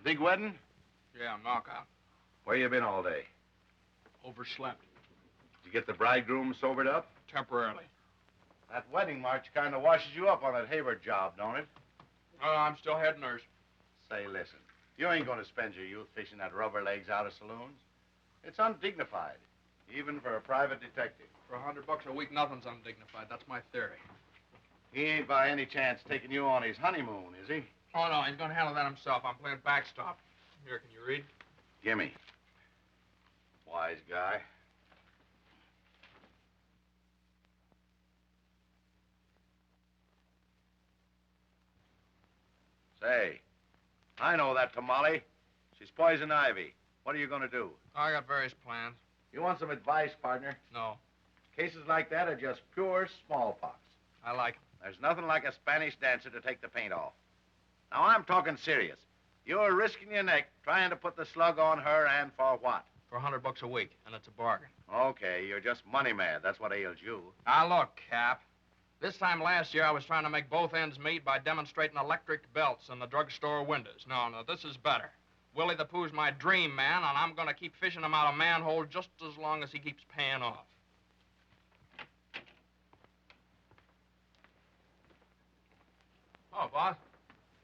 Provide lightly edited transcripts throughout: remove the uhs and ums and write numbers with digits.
Big wedding? Yeah, knockout. Where you been all day? Overslept. Did you get the bridegroom sobered up? Temporarily. That wedding march kind of washes you up on that Hayward job, don't it? Oh, I'm still head nurse. Say, listen. You ain't going to spend your youth fishing that rubber legs out of saloons. It's undignified, even for a private detective. For $100 a week, nothing's undignified. That's my theory. He ain't by any chance taking you on his honeymoon, is he? Oh, no, he's going to handle that himself. I'm playing backstop. Here, can you read? Gimme. Wise guy. Say, I know that tamale. She's poison ivy. What are you going to do? I got various plans. You want some advice, partner? No. Cases like that are just pure smallpox. I like 'em. There's nothing like a Spanish dancer to take the paint off. Now, I'm talking serious. You're risking your neck trying to put the slug on her, and for what? For $100 a week, and it's a bargain. Okay, you're just money mad. That's what ails you. Now, look, Cap. This time last year, I was trying to make both ends meet by demonstrating electric belts in the drugstore windows. No, this is better. Willie the Pooh's my dream man, and I'm going to keep fishing him out of manholes just as long as he keeps paying off. Oh, boss.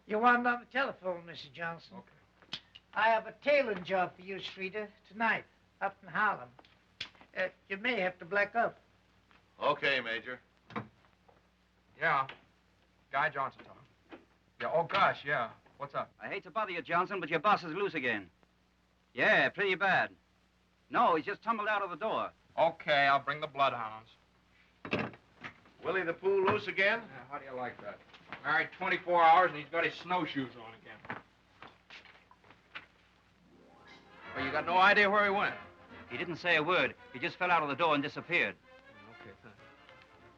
You want on the telephone, Mr. Johnson? Okay. I have a tailoring job for you, Streeter, tonight, up in Harlem. You may have to black up. Okay, Major. Yeah. Guy Johnson talking. Yeah, oh, gosh, yeah. What's up? I hate to bother you, Johnson, but your boss is loose again. Yeah, pretty bad. No, he's just tumbled out of the door. Okay, I'll bring the bloodhounds. Willie the Pooh loose again? Yeah, how do you like that? Married 24 hours, and he's got his snowshoes on again. Well, you got no idea where he went? He didn't say a word. He just fell out of the door and disappeared. Okay, thanks.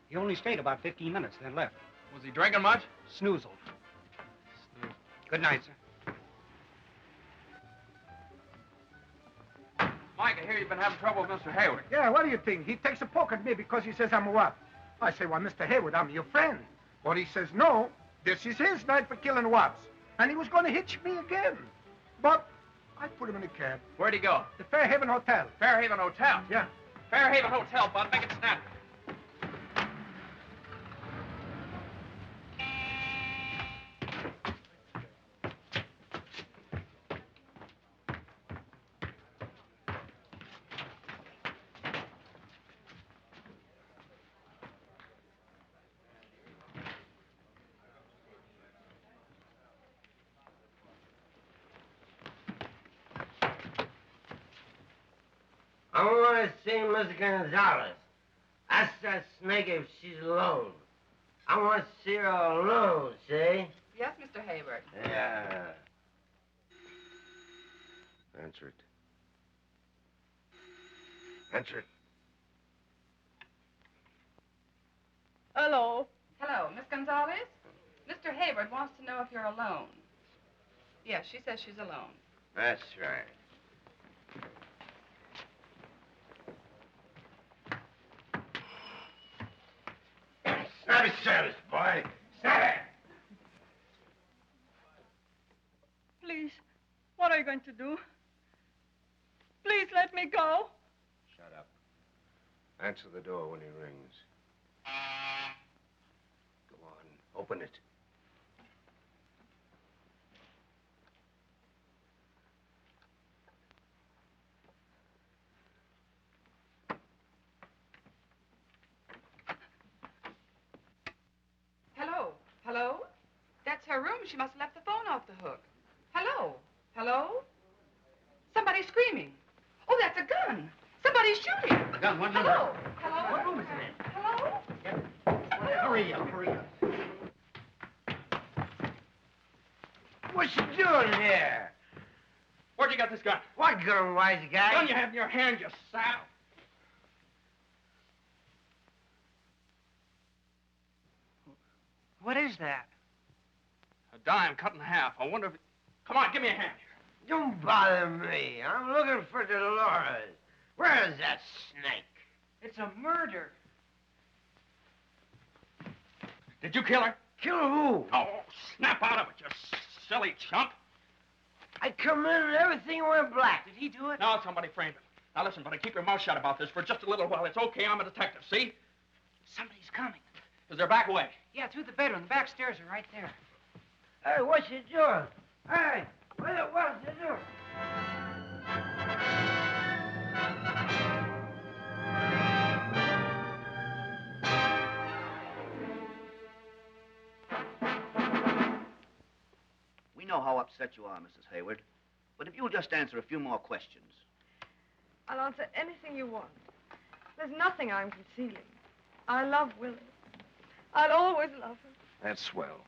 He only stayed about 15 minutes, then left. Was he drinking much? Snoozled. Good night, sir. Mike, I hear you've been having trouble with Mr. Hayward. Yeah, what do you think? He takes a poke at me because he says I'm a what? I say, well, Mr. Hayward, I'm your friend. But he says, no, this is his night for killing wops. And he was going to hitch me again. But I put him in a cab. Where'd he go? The Fairhaven Hotel. Fairhaven Hotel? Yeah. Fairhaven Hotel, Bud. Make it snappy. I want to see Miss Gonzalez. Ask that snake if she's alone. I want to see her alone, see? Yes, Mr. Hayward. Yeah. Answer it. Answer it. Hello. Hello, Miss Gonzalez? Mr. Hayward wants to know if you're alone. Yes, she says she's alone. That's right. Snap it, service, boy. Snap it. Please, what are you going to do? Please let me go. Shut up. Answer the door when he rings. Go on, open it. Hello? Hello? That's her room. She must have left the phone off the hook. Hello? Hello? Somebody's screaming. Oh, that's a gun. Somebody's shooting. A gun, what number? Hello? Hello? What room is it in? Hello? Hurry up, hurry up. What you doing here? Where'd you get this gun? What gun, wise guy? Gun you have in your hand, you sap. What is that? A dime cut in half. I wonder if... Come on, give me a hand. Don't bother me. I'm looking for Dolores. Where is that snake? It's a murder. Did you kill her? Kill who? Oh, snap out of it, you silly chump. I come in and everything went black. Did he do it? No, somebody framed him. Now listen, buddy, keep your mouth shut about this for just a little while. It's okay, I'm a detective, see? Somebody's coming. Is there back way? Yeah, through the bedroom. The back stairs are right there. Hey, what you doing? Hey, what's you doing? We know how upset you are, Mrs. Hayward. But if you'll just answer a few more questions. I'll answer anything you want. There's nothing I'm concealing. I love Willie. I'll always love him. That's swell.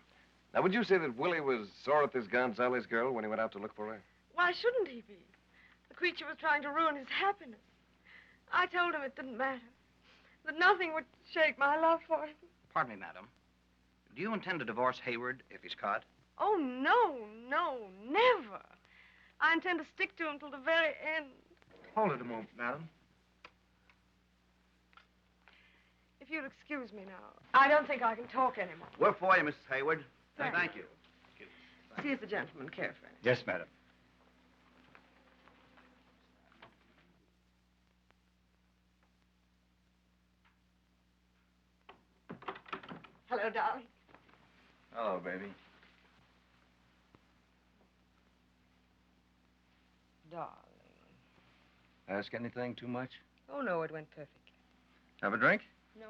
Now, would you say that Willie was sore at this Gonzalez girl when he went out to look for her? Why shouldn't he be? The creature was trying to ruin his happiness. I told him it didn't matter. That nothing would shake my love for him. Pardon me, madam. Do you intend to divorce Hayward if he's caught? Oh, no, never. I intend to stick to him till the very end. Hold it a moment, madam. If you'll excuse me now. I don't think I can talk anymore. We're for you, Mrs. Hayward. Thank you. See if the gentleman care for him. Yes, madam. Hello, darling. Hello, baby. Darling. Ask anything too much? Oh, no, it went perfectly. Have a drink? No?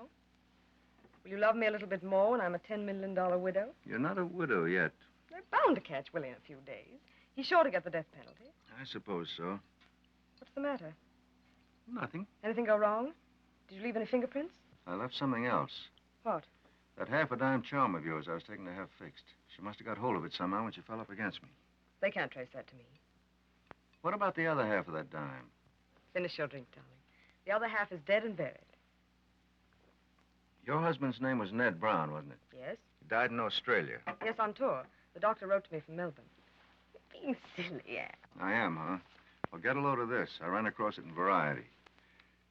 Will you love me a little bit more when I'm a $10 million widow? You're not a widow yet. They're bound to catch Willie in a few days. He's sure to get the death penalty. I suppose so. What's the matter? Nothing. Anything go wrong? Did you leave any fingerprints? I left something else. What? That half-a-dime charm of yours I was taking to have fixed. She must have got hold of it somehow when she fell up against me. They can't trace that to me. What about the other half of that dime? Finish your drink, darling. The other half is dead and buried. Your husband's name was Ned Brown, wasn't it? Yes? He died in Australia. Yes, on tour. The doctor wrote to me from Melbourne. You're being silly, Al. I am, huh? Well, get a load of this. I ran across it in Variety.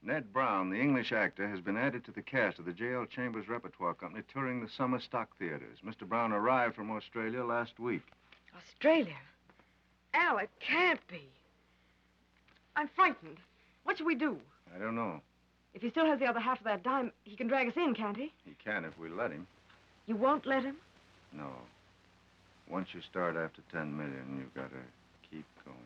Ned Brown, the English actor, has been added to the cast of the J.L. Chambers Repertoire Company touring the summer stock theaters. Mr. Brown arrived from Australia last week. Australia? Al, it can't be. I'm frightened. What should we do? I don't know. If he still has the other half of that dime, he can drag us in, can't he? He can if we let him. You won't let him? No. Once you start after 10 million, you've got to keep going.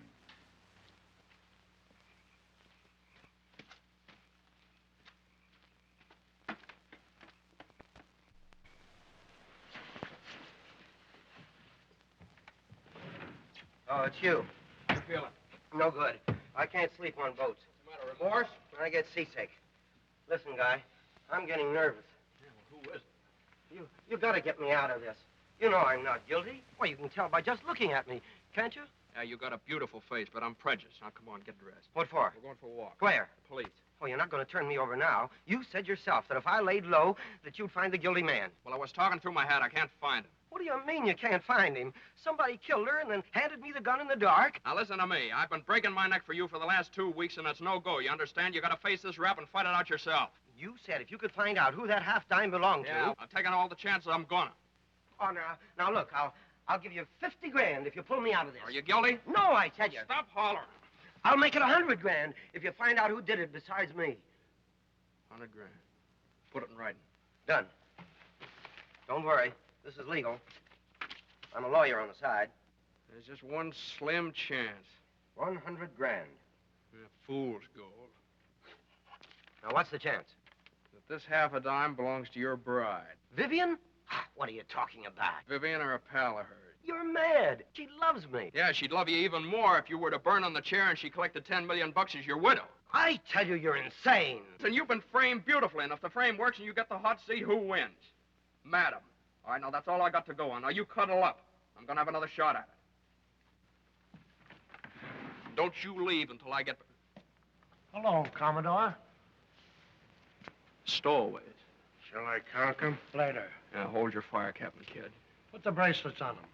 Oh, it's you. How you feeling? No good. I can't sleep on boats. What's the matter, remorse? I get seasick. Listen, guy, I'm getting nervous. Yeah, well, who is it? You gotta get me out of this. You know I'm not guilty. Well, you can tell by just looking at me, can't you? Yeah, you got a beautiful face, but I'm prejudiced. Now, come on, get dressed. What for? We're going for a walk. Where? The police. Oh, you're not gonna turn me over now. You said yourself that if I laid low, that you'd find the guilty man. Well, I was talking through my head. I can't find him. What do you mean you can't find him? Somebody killed her and then handed me the gun in the dark. Now, listen to me. I've been breaking my neck for you for the last 2 weeks, and it's no go. You understand? You got to face this rap and fight it out yourself. You said if you could find out who that half-dime belonged Yeah, to... I'm taking all the chances I'm gonna. Oh, now look, I'll give you 50 grand if you pull me out of this. Are you guilty? No, I tell you. Stop hollering. I'll make it 100 grand if you find out who did it besides me. 100 grand. Put it in writing. Done. Don't worry. This is legal. I'm a lawyer on the side. There's just one slim chance. 100 grand. Yeah, fool's gold. Now, what's the chance? That this half a dime belongs to your bride. Vivian? What are you talking about? Vivian or a pal of hers. You're mad. She loves me. Yeah, she'd love you even more if you were to burn on the chair and she collected 10 million bucks as your widow. I tell you, you're insane. And you've been framed beautifully, and if the frame works and you get the hot seat, who wins? Madam. All right, now that's all I got to go on. Now you cuddle up. I'm gonna have another shot at it. Don't you leave until I get... Hello, Commodore. Stowaways. Shall I count them? Later. Yeah, hold your fire, Captain Kidd. Put the bracelets on them.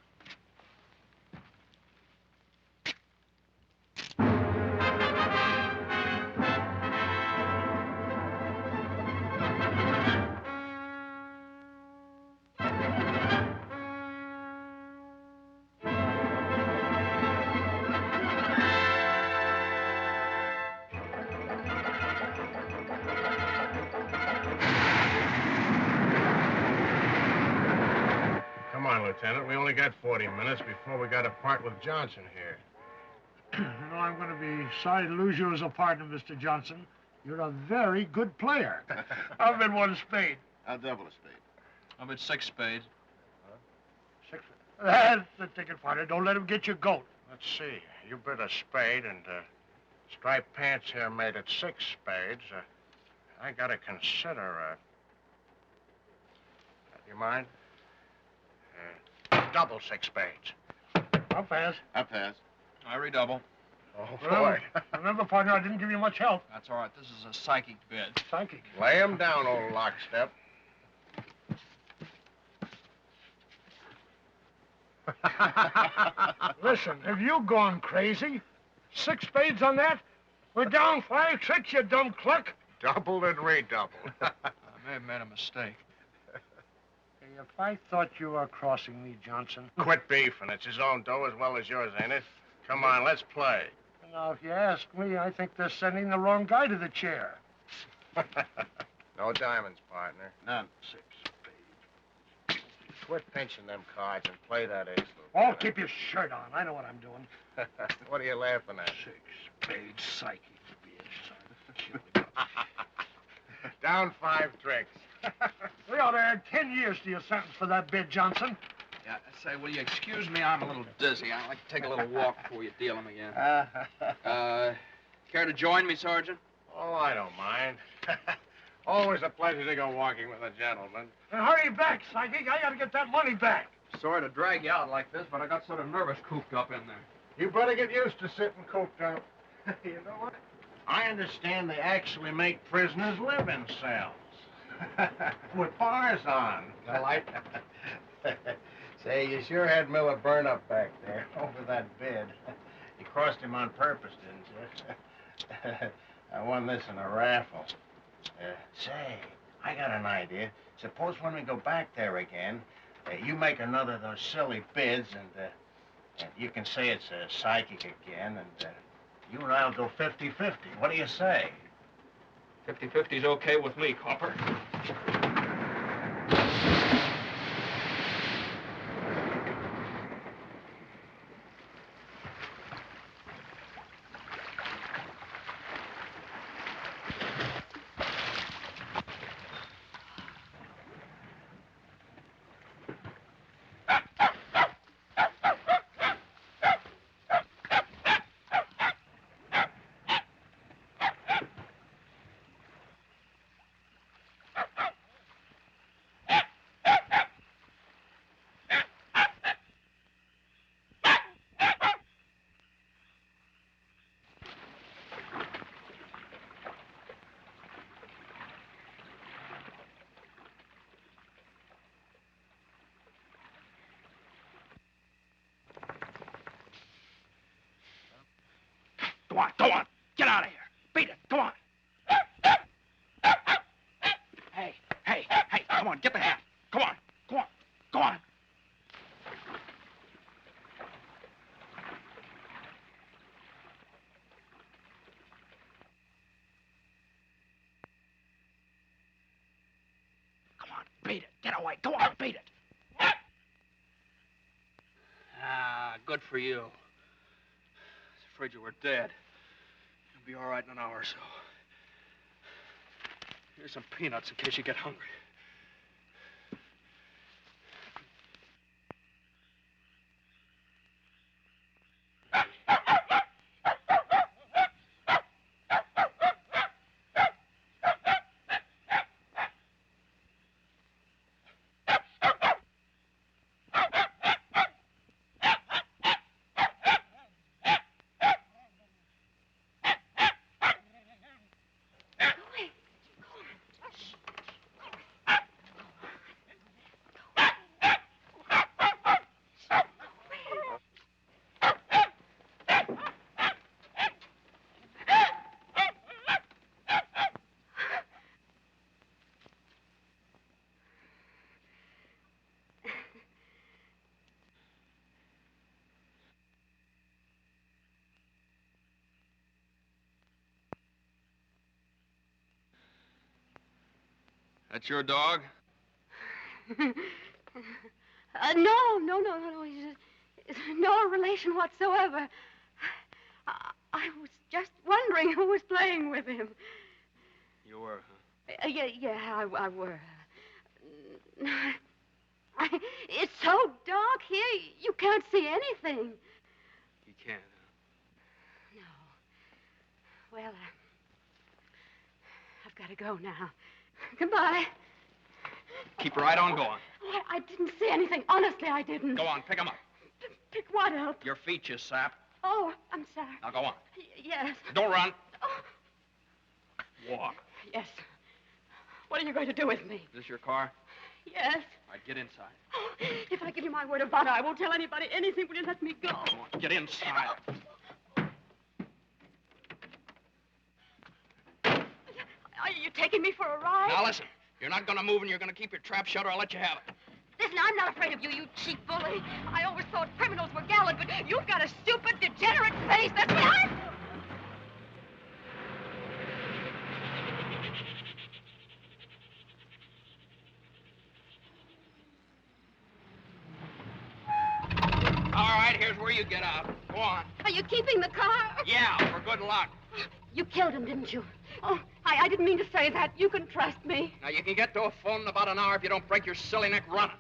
Lieutenant. We only got 40 minutes before we got to part with Johnson here. You know, I'm going to be sorry to lose you as a partner, Mr. Johnson. You're a very good player. I'll bet one spade. I'll double a spade. I'll bet 6 spades. Six. That's the ticket, partner. Don't let him get your goat. Let's see. You bid a spade, and Striped Pants here made it 6 spades. I got to consider. You mind? Double 6 spades. I'll pass. I'll pass. I redouble. Oh, boy. Remember, partner, I didn't give you much help. That's all right. This is a psychic bid. Psychic. Lay him down, old lockstep. Listen, have you gone crazy? 6 spades on that? We're down 5-6, you dumb cluck. Double and redouble. I may have made a mistake. Hey, if I thought you were crossing me, Johnson. Quit beefing. It's his own dough as well as yours, ain't it? Come on, let's play. Now, if you ask me, I think they're sending the wrong guy to the chair. No diamonds, partner. None. 6 spades. Quit pinching them cards and play that ace. Oh, keep your shirt on. I know what I'm doing. What are you laughing at? 6 spades, psychic bitch. Down 5 tricks. We ought to add 10 years to your sentence for that bid, Johnson. Yeah, say, will you excuse me? I'm a little dizzy. I'd like to take a little walk before you deal him again. Care to join me, Sergeant? Oh, I don't mind. Always a pleasure to go walking with a gentleman. Now, hurry back, psychic. I gotta get that money back. Sorry to drag you out like this, but I got sort of nervous cooped up in there. You better get used to sitting cooped up. You know what? I understand they actually make prisoners live in cells. With bars on. I like Say, you sure had Miller burn up back there over that bid. You crossed him on purpose, didn't you? I won this in a raffle. Say, I got an idea. Suppose when we go back there again, you make another of those silly bids, and you can say it's a psychic again, and you and I'll go 50-50. What do you say? 50-50's okay with me, Copper. Go on. Get out of here. Beat it. Come on. Hey, come on. Get the hat. Come on. Go on. Come on, beat it. Get away. Go on, beat it. Ah, good for you. I was afraid you were dead. You'll be all right in an hour or so. Here's some peanuts in case you get hungry. That's your dog? No. He's no relation whatsoever. I was just wondering who was playing with him. You were, huh? Yeah, I were. It's so dark here, you can't see anything. You can't, huh? No. Well, I've got to go now. Goodbye. Keep right on going. Oh, I didn't see anything. Honestly, I didn't. Go on, pick 'em up. Pick what up? Your feet, you sap. Oh, I'm sorry. Now go on. Yes. Don't run. Oh. Walk. Yes. What are you going to do with me? Is this your car? Yes. All right, get inside. Oh, if I give you my word of honor, I won't tell anybody anything. Will you let me go? Come on, get inside. Are you taking me for a ride? Now listen, you're not going to move and you're going to keep your trap shut or I'll let you have it. Listen, I'm not afraid of you, you cheap bully. I always thought criminals were gallant, but you've got a stupid, degenerate face. That's why All right, here's where you get out. Go on. Are you keeping the car? Yeah, for good luck. You killed him, didn't you? Oh, I didn't mean to say that. You can trust me. Now, you can get to a phone in about an hour if you don't break your silly neck running.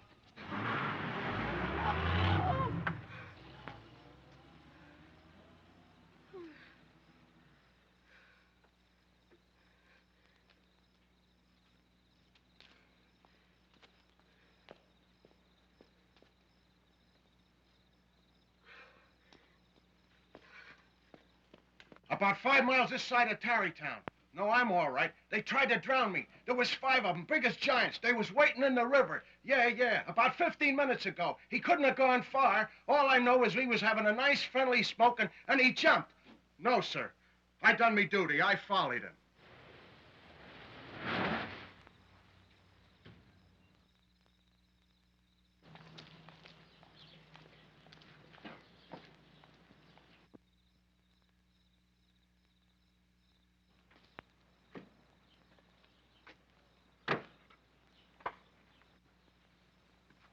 About 5 miles this side of Tarrytown. No, I'm all right. They tried to drown me. There was 5 of them, big as giants. They was waiting in the river. Yeah. About 15 minutes ago. He couldn't have gone far. All I know is we was having a nice friendly smoke and he jumped. No, sir. I done me duty. I followed him.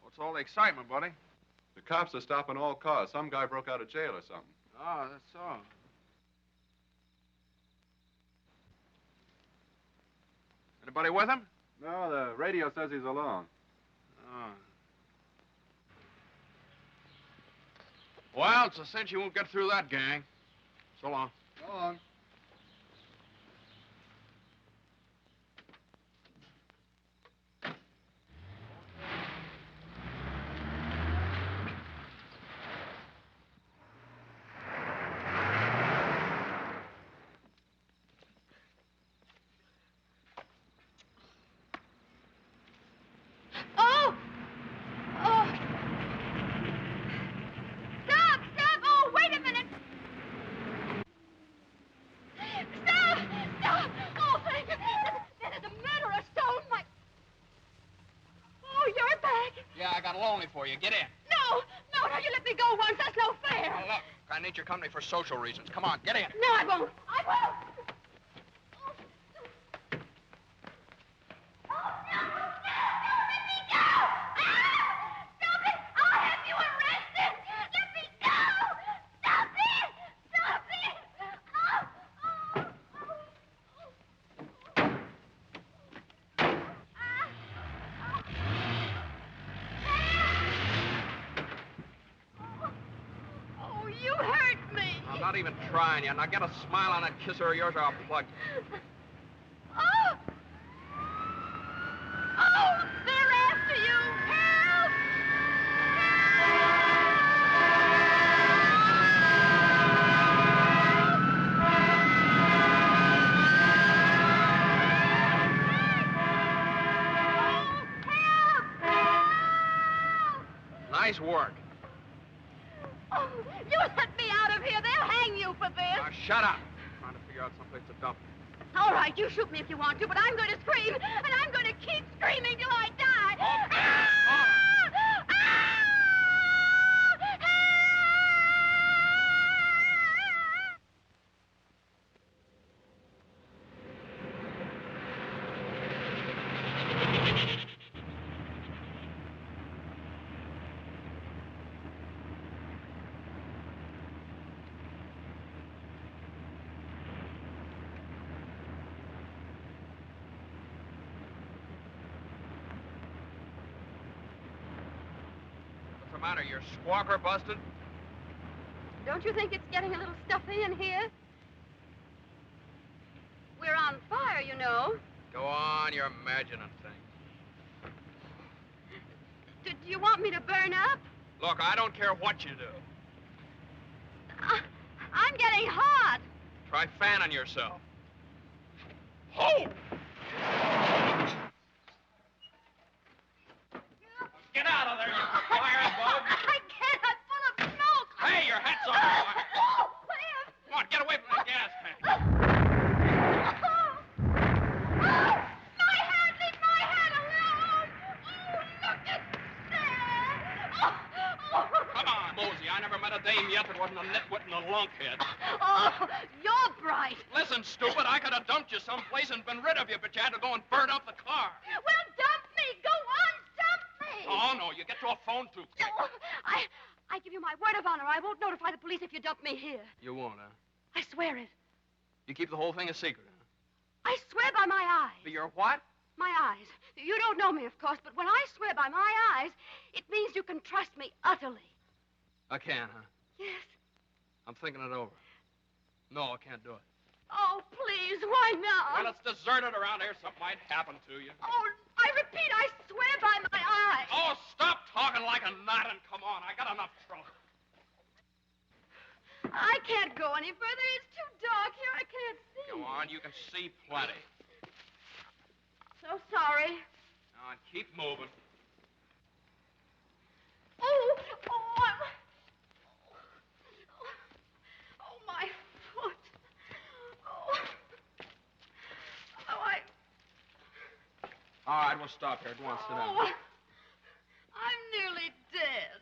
What's all the excitement, buddy? The cops are stopping all cars. Some guy broke out of jail or something. Oh, that's all. Anybody with him? No, the radio says he's alone. Oh. Well, it's a cinch you won't get through that gang. So long. So long. Oh! Stop! Oh, wait a minute! Stop! Oh, thank you. That is a murderer stole my... Oh, you're back. Yeah, I got lonely for you. Get in. No, you let me go once. That's no fair. Now, look, I need your company for social reasons. Come on, get in. No, I won't. You hurt me. I'm not even trying yet. Now get a smile on that kisser of yours or I'll plug you. Oh! Oh, they're after you. Help! Nice work. Oh, you let me out of here. They'll hang you for this. Now shut up. I'm trying to figure out someplace to dump. All right, you shoot me if you want to, but I'm going to scream, and I'm going to keep screaming till I die. Okay. the matter? Your squawker busted? Don't you think it's getting a little stuffy in here? We're on fire, you know. Go on, you're imagining things. Do you want me to burn up? Look, I don't care what you do. I'm getting hot. Try fanning yourself. Oh! Get out of there, you firebug! I can't. I'm full of smoke. Hey, your hat's on fire! Oh, Cliff! Come on, get away from that gas tank. My hand! Leave my hand alone! Oh, look at that! Come on, Mosey. I never met a dame yet that wasn't a nitwit and a lunkhead. Oh, you're bright. Listen, stupid, I could have dumped you someplace and been rid of you, but you had to go and burn up the car. Well, dump me. Go on, dump me. Oh, no, you get to a phone too quick. Oh, I give you my word of honor. I won't notify the police if you dump me here. You won't, huh? I swear it. You keep the whole thing a secret, huh? I swear by my eyes. But your what? My eyes. You don't know me, of course, but when I swear by my eyes, it means you can trust me utterly. I can, huh? Yes. I'm thinking it over. No, I can't do it. Oh, please, why not? Well, it's deserted around here. Something might happen to you. Oh, I repeat, I swear by my eyes. Oh, stop talking like a knot and come on. I got enough trouble. I can't go any further. It's too dark here. I can't see. Go on, you can see plenty. So sorry. Now, keep moving. Oh, my foot. All right, we'll stop here. Go on, sit down. I'm nearly dead.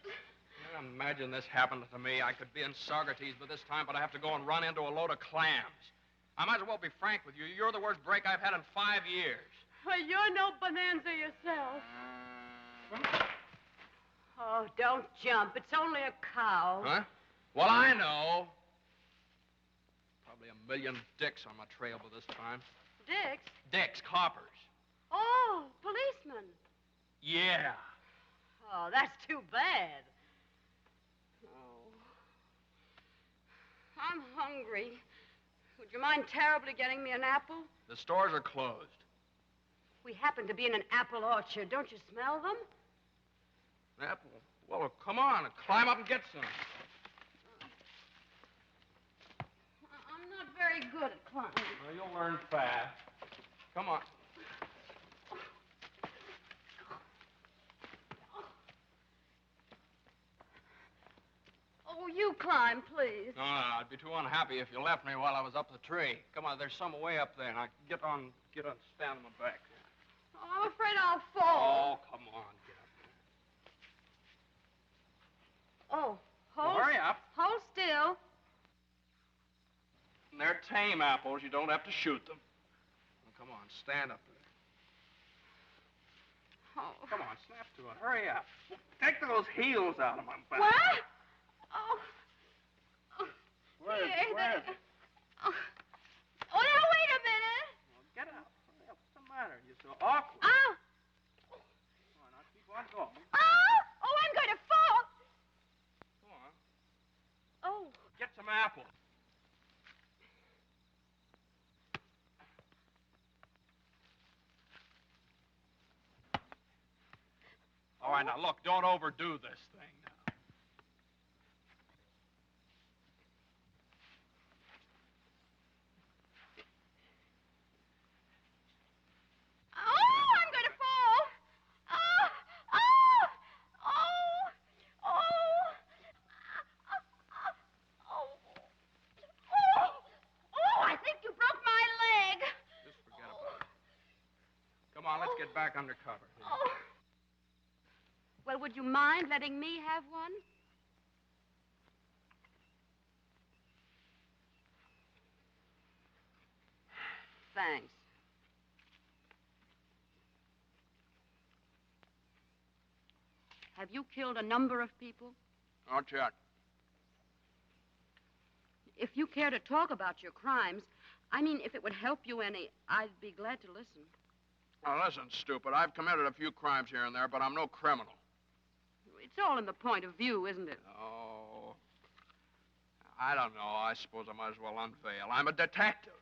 Imagine this happened to me. I could be in Saugerties by this time, but I have to go and run into a load of clams. I might as well be frank with you. You're the worst break I've had in 5 years. Well, you're no bonanza yourself. Oh, don't jump. It's only a cow. Huh? Well, I know. Probably a million dicks on my trail by this time. Dicks? Dicks, coppers. Oh, policemen. Yeah. Oh, that's too bad. Oh. I'm hungry. Would you mind terribly getting me an apple? The stores are closed. We happen to be in an apple orchard. Don't you smell them? Apple? Well, come on, climb up and get some. I'm not very good at climbing. Well, you'll learn fast. Come on. Oh, you climb, please. No, I'd be too unhappy if you left me while I was up the tree. Come on, there's some way up there, and I can get on, stand on my back. Oh, I'm afraid I'll fall. Oh, come on, get up. Oh, hold. Well, hurry up. Hold still. And they're tame apples. You don't have to shoot them. Well, come on, stand up there. Oh. Come on, snap to it. Hurry up. Well, take those heels out of my back. What? Oh. Where is it? Oh, now wait a minute. Well, get up. Hurry up. What's the matter? You're so awkward. Oh. Come on, now keep on going. Oh, I'm going to fall. Come on. Oh. Get some apples. All right, now, look, don't overdo this thing now. Oh, I'm going to fall. Oh, I think you broke my leg. Just forget about it. Come on, let's get back under cover. Here. Oh. Well, would you mind letting me have one? Thanks. Have you killed a number of people? Not yet. If you care to talk about your crimes, I mean, if it would help you any, I'd be glad to listen. Now, listen, stupid. I've committed a few crimes here and there, but I'm no criminal. It's all in the point of view, isn't it? Oh, I don't know. I suppose I might as well unveil. I'm a detective.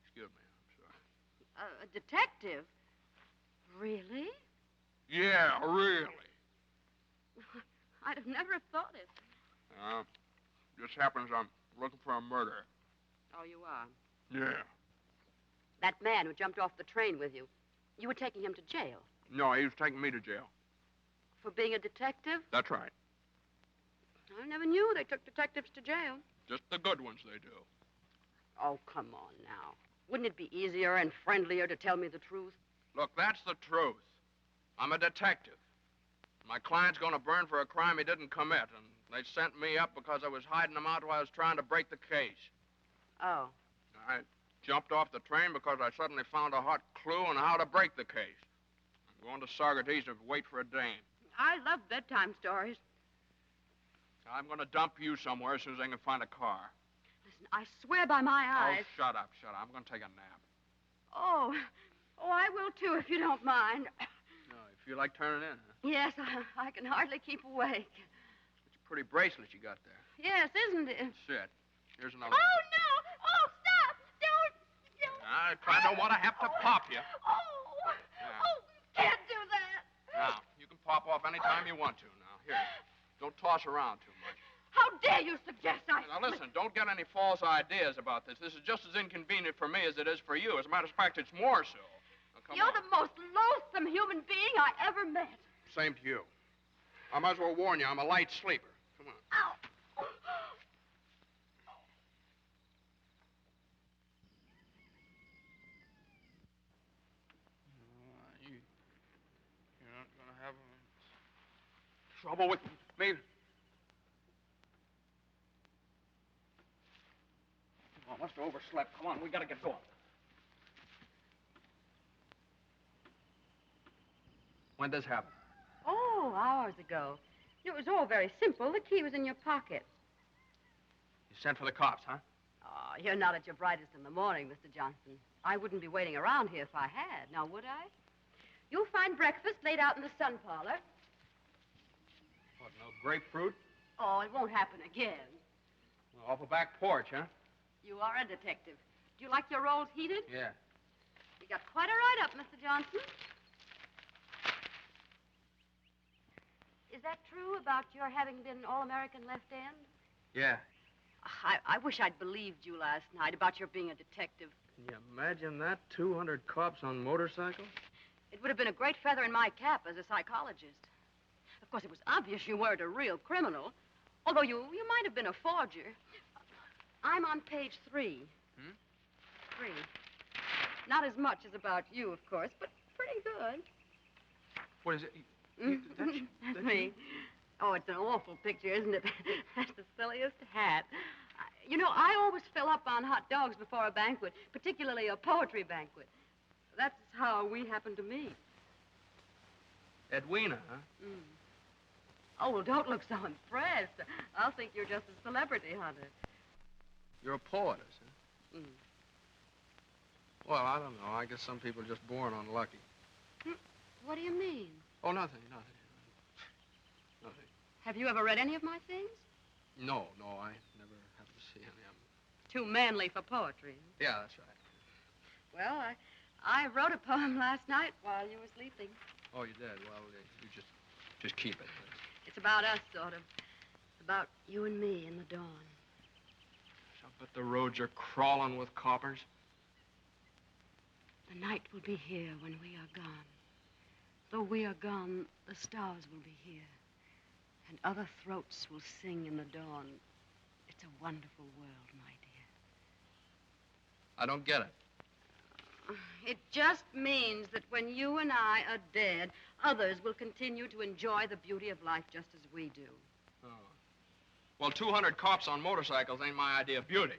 Excuse me, I'm sorry. A detective? Really? Yeah, really. I'd have never thought it. Just happens I'm looking for a murder. Oh, you are? Yeah. That man who jumped off the train with you, you were taking him to jail. No, he was taking me to jail. For being a detective? That's right. I never knew they took detectives to jail. Just the good ones they do. Oh, come on now. Wouldn't it be easier and friendlier to tell me the truth? Look, that's the truth. I'm a detective. My client's going to burn for a crime he didn't commit, and they sent me up because I was hiding him out while I was trying to break the case. Oh. I jumped off the train because I suddenly found a hot clue on how to break the case. I'm going to Saugerties to wait for a dame. I love bedtime stories. I'm going to dump you somewhere as soon as I can find a car. Listen, I swear by my eyes. Oh, shut up, shut up. I'm going to take a nap. Oh, I will too, if you don't mind. No, you feel like turning in, huh? Yes, I can hardly keep awake. It's a pretty bracelet you got there. Yes, isn't it? That's it. Here's another. Oh, no! Oh, stop! Don't! I don't want to have to pop you. Oh! Oh, can't do that! Now, you can pop off any time you want to. Now, here. Don't toss around too much. How dare you suggest I... Now, listen, don't get any false ideas about this. This is just as inconvenient for me as it is for you. As a matter of fact, it's more so. Now, come You're on. the most loathsome human being I ever met. Same to you. I might as well warn you, I'm a light sleeper. Come on. Ow! You're not going to have trouble with me. Come on, must have overslept. Come on, we got to get going. When did this happen? Oh, hours ago. It was all very simple. The key was in your pocket. You sent for the cops, huh? Oh, you're not at your brightest in the morning, Mr. Johnson. I wouldn't be waiting around here if I had. Now, would I? You'll find breakfast laid out in the sun parlor. What, no grapefruit? Oh, it won't happen again. Off the back porch, huh? You are a detective. Do you like your rolls heated? Yeah. You got quite a write-up, Mr. Johnson. Is that true about your having been All-American left end? Yeah. I wish I'd believed you last night about your being a detective. Can you imagine that? 200 cops on motorcycles? It would have been a great feather in my cap as a psychologist. Of course, it was obvious you weren't a real criminal, although you might have been a forger. I'm on page 3. 3. Not as much as about you, of course, but pretty good. What is it? That's me. Oh, it's an awful picture, isn't it? That's the silliest hat. You know, I always fill up on hot dogs before a banquet, particularly a poetry banquet. That's how we happened to meet. Edwina, huh? Mm. Oh, well, don't look so impressed. I'll think you're just a celebrity hunter. You're a poetess, huh? Mm. Well, I don't know. I guess some people are just born unlucky. What do you mean? Oh, nothing. Nothing. Have you ever read any of my things? No, I never happened to see any of them. Too manly for poetry. Yeah, that's right. Well, I wrote a poem last night while you were sleeping. Oh, you did? Well, you just keep it. It's about us, sort of. About you and me in the dawn. I bet the roads are crawling with coppers. The night will be here when we are gone. Though we are gone, the stars will be here. And other throats will sing in the dawn. It's a wonderful world, my dear. I don't get it. It just means that when you and I are dead, others will continue to enjoy the beauty of life just as we do. Oh. Well, 200 cops on motorcycles ain't my idea of beauty.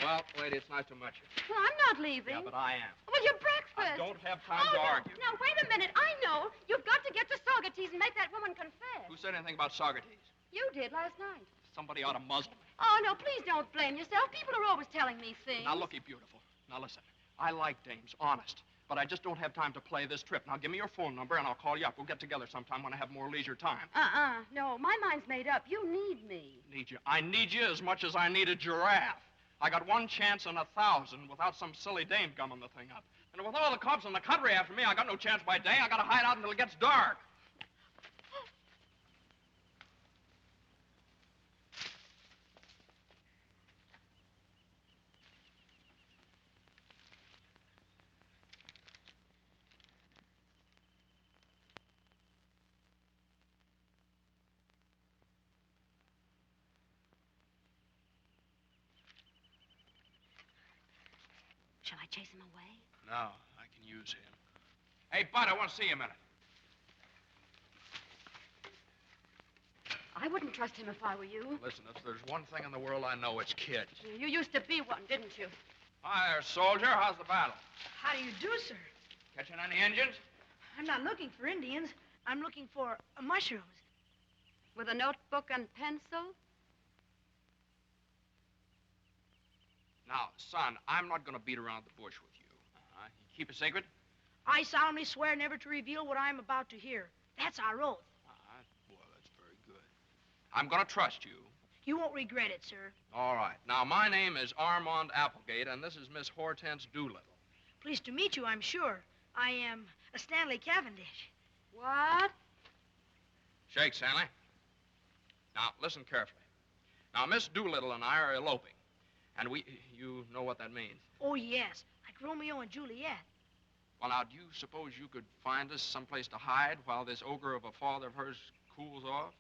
Well, lady, it's nice to meet you. Well, I'm not leaving. Yeah, but I am. Well, your breakfast. I don't have time to argue. Now, wait a minute. I know. You've got to get to Saugerties and make that woman confess. Who said anything about Saugerties? You did last night. Somebody ought to muzzle me. Oh, no, please don't blame yourself. People are always telling me things. Now, looky, beautiful. Now, listen. I like dames, honest. but I just don't have time to play this trip. Now, give me your phone number, and I'll call you up. We'll get together sometime when I have more leisure time. No, my mind's made up. You need me. Need you? I need you as much as I need a giraffe. I got 1 chance in 1,000 without some silly dame gumming the thing up. And with all the cops in the country after me, I got no chance by day. I got to hide out until it gets dark. Shall I chase him away? No, I can use him. Hey, Bud, I want to see you a minute. I wouldn't trust him if I were you. Listen, if there's one thing in the world I know, it's kids. You used to be one, didn't you? Hi there, soldier. How's the battle? How do you do, sir? Catching any Indians? I'm not looking for Indians. I'm looking for mushrooms. With a notebook and pencil? Now, son, I'm not going to beat around the bush with you. You keep a secret? I solemnly swear never to reveal what I'm about to hear. That's our oath. Well, that's very good. I'm going to trust you. You won't regret it, sir. All right. Now, my name is Armand Applegate, and this is Miss Hortense Doolittle. Pleased to meet you, I'm sure. I am a Stanley Cavendish. What? Shake, Stanley. Now, listen carefully. Now, Miss Doolittle and I are eloping. And you know what that means? Oh, yes, like Romeo and Juliet. Well, now, do you suppose you could find us someplace to hide while this ogre of a father of hers cools off?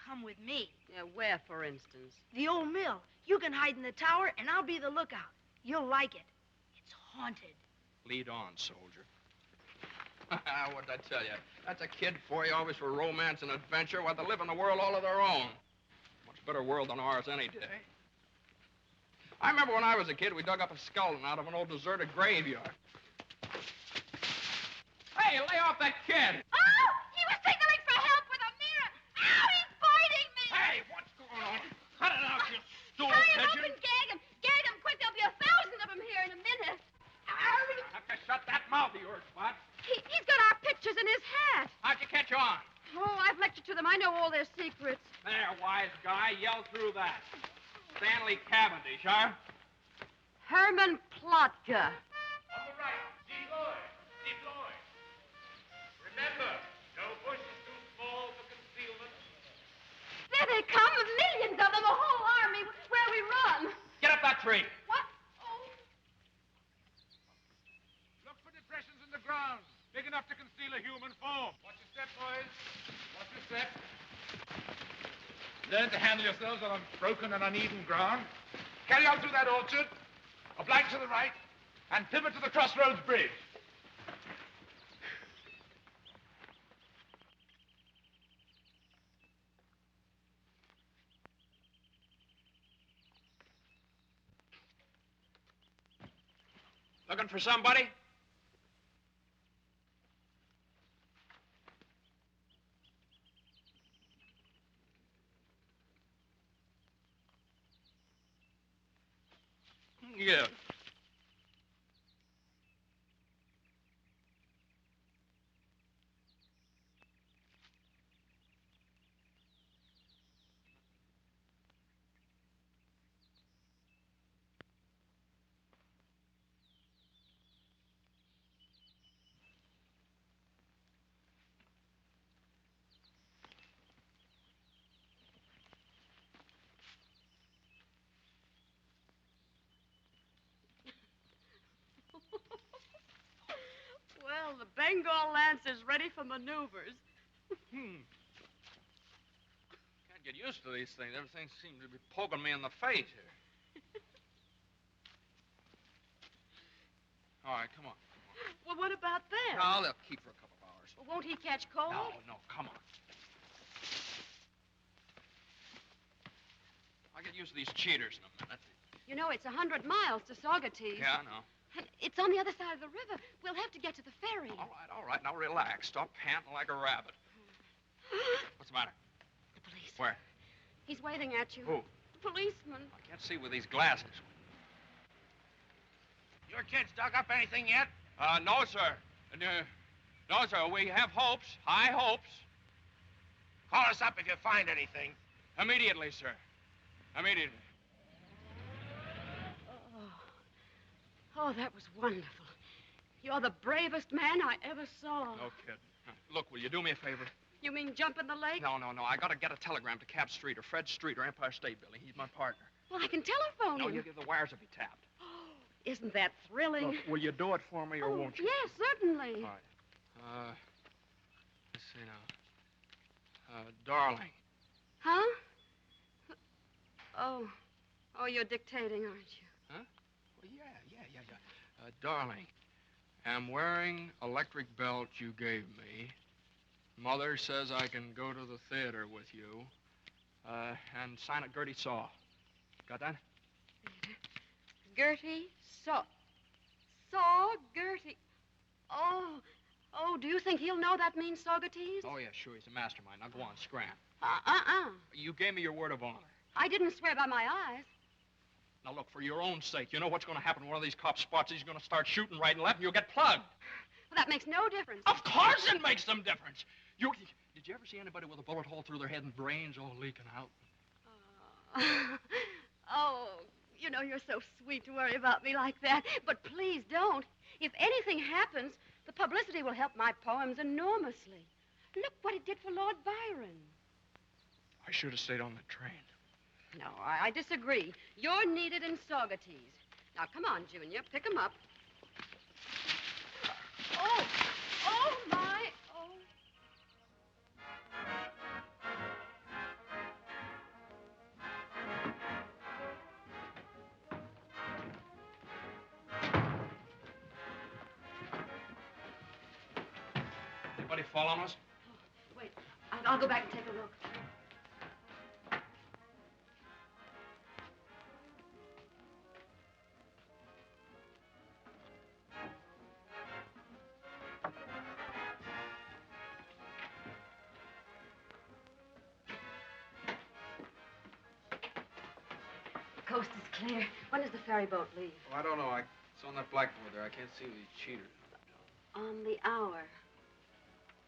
Come with me. Yeah, where, for instance? The old mill. You can hide in the tower, and I'll be the lookout. You'll like it. It's haunted. Lead on, soldier. What'd I tell you? That's a kid for you, always for romance and adventure, while they live in a world all of their own. Much better world than ours any day. I remember when I was a kid, we dug up a skeleton out of an old deserted graveyard. Hey, lay off that kid! Oh! He was signaling for help with a mirror! Ow, he's biting me! Hey, what's going on? Cut it out, you stool Tie him up pigeon! and gag him! Gag him quick, there'll be 1,000 of them here in a minute. I have to shut that mouth of yours, Spot. He's got our pictures in his hat. How'd you catch on? Oh, I've lectured to them. I know all their secrets. There, wise guy, yell through that. Stanley Cavendish, huh? Herman Plotka. On the right, Steve Lloyd. Steve Lloyd. Remember, no bush is too small for concealment. There they come, millions of them, a whole army. Where we run? Get up that tree. What? Oh. Look for depressions in the ground, big enough to conceal a human form. Watch your step, boys. Watch your step. Learn to handle yourselves on broken and uneven ground. Carry on through that orchard, a blank to the right, and pivot to the crossroads bridge. Looking for somebody? Yeah. Well, the Bengal Lance is ready for maneuvers. Can't get used to these things. Everything seems to be poking me in the face here. All right, come on. Well, what about them? No, they'll keep for a couple of hours. Well, won't he catch cold? No, come on. I'll get used to these cheaters in a minute. You know, it's 100 miles to Saugerties. Yeah, I know. And it's on the other side of the river. We'll have to get to the ferry. All right. Now relax. Stop panting like a rabbit. What's the matter? The police. Where? He's waving at you. Who? The policeman. I can't see with these glasses. Your kids dug up anything yet? No, sir. No, sir. We have hopes, high hopes. Call us up if you find anything. Immediately, sir. Immediately. Oh, that was wonderful. You're the bravest man I ever saw. No kidding. Look, will you do me a favor? You mean jump in the lake? No. I gotta get a telegram to Cap Street or Fred Street or Empire State Building. He's my partner. Well, I can telephone him. No, the wires will be tapped. Isn't that thrilling? Look, will you do it for me or won't you? Yes, certainly. All right. Let's see now. Darling. Huh? Oh, you're dictating, aren't you? Huh? Well, yeah. Darling, am wearing electric belt you gave me. Mother says I can go to the theater with you. And sign it Gertie Saw. Got that? Gertie Saw. Gertie. Oh, do you think he'll know that means Saugerties? Oh, yeah, sure. He's a mastermind. Now, go on, scram. You gave me your word of honor. I didn't swear by my eyes. Now, look, for your own sake, you know what's going to happen when one of these cops spots. He's going to start shooting right and left, and you'll get plugged. Well, that makes no difference. Of course it makes some difference. Did you ever see anybody with a bullet hole through their head and brains all leaking out? You know, you're so sweet to worry about me like that. But please don't. If anything happens, the publicity will help my poems enormously. Look what it did for Lord Byron. I should have stayed on the train. No, I disagree. You're needed in Saugerties. Now, come on, Junior. Pick 'em up. Oh, my. Oh. Anybody fall on us? Wait, I'll go back and take a look. The coast is clear. When does the ferry boat leave? Oh, I don't know. It's on that blackboard there. I can't see these cheaters. On the hour.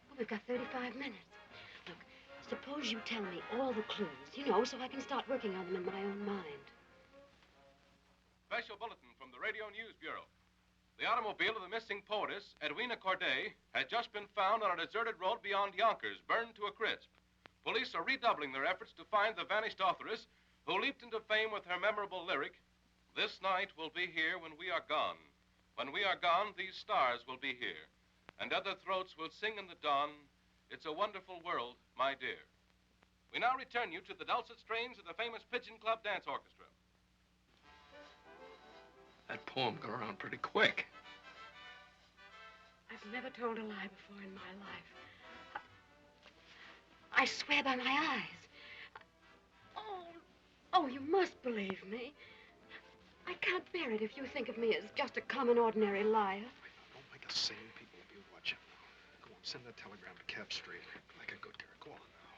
Well, we've got 35 minutes. Look, suppose you tell me all the clues, so I can start working on them in my own mind. Special bulletin from the Radio News Bureau. The automobile of the missing poetess, Edwina Corday, has just been found on a deserted road beyond Yonkers, burned to a crisp. Police are redoubling their efforts to find the vanished authoress who leaped into fame with her memorable lyric, "This night will be here when we are gone. When we are gone, these stars will be here. And other throats will sing in the dawn, it's a wonderful world, my dear." We now return you to the dulcet strains of the famous Pigeon Club Dance Orchestra. That poem got around pretty quick. I've never told a lie before in my life. I swear by my eyes. Oh, you must believe me. I can't bear it if you think of me as just a common, ordinary liar. Don't make us sane. People will be watching. Go on, send that telegram to Cap Street. Like a good girl. Go on now.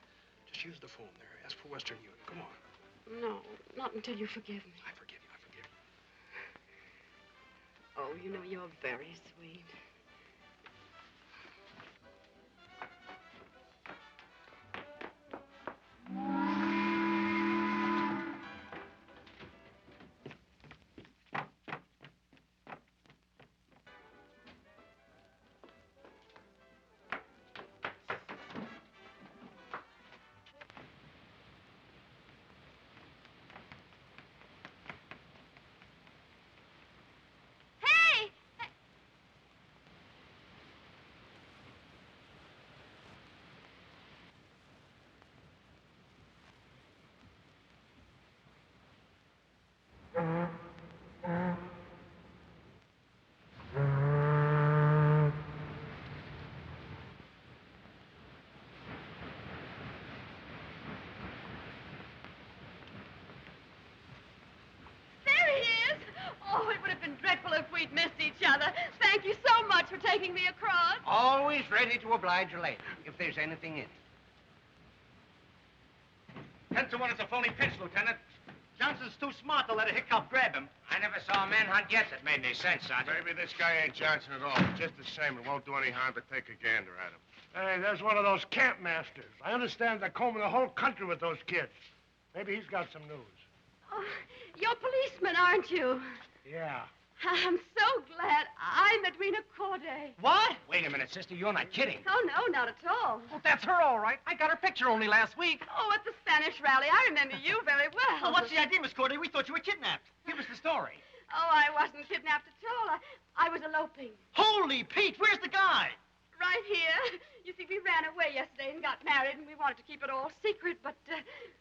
Just use the phone there. Ask for Western Union. Come on. No, not until you forgive me. I forgive you. Oh, you're very sweet. We'd missed each other. Thank you so much for taking me across. Always ready to oblige a lady, if there's anything in it. 10 to 1, it's a phony pitch, Lieutenant. Johnson's too smart to let a hiccup grab him. I never saw a manhunt yet that made any sense, Sergeant. Maybe this guy ain't Johnson at all. Just the same, it won't do any harm to take a gander at him. Hey, there's one of those camp masters. I understand they're combing the whole country with those kids. Maybe he's got some news. Oh, you're policemen, aren't you? Yeah. I'm so glad I'm Edwina Corday. What? Wait a minute, sister. You're not kidding. Oh, no, not at all. Well, that's her, all right. I got her picture only last week. Oh, at the Spanish rally. I remember you very well. Well, what's the idea, Miss Corday? We thought you were kidnapped. Give us the story. Oh, I wasn't kidnapped at all. I was eloping. Holy Pete, where's the guy? Right here. You see, we ran away yesterday and got married, and we wanted to keep it all secret, but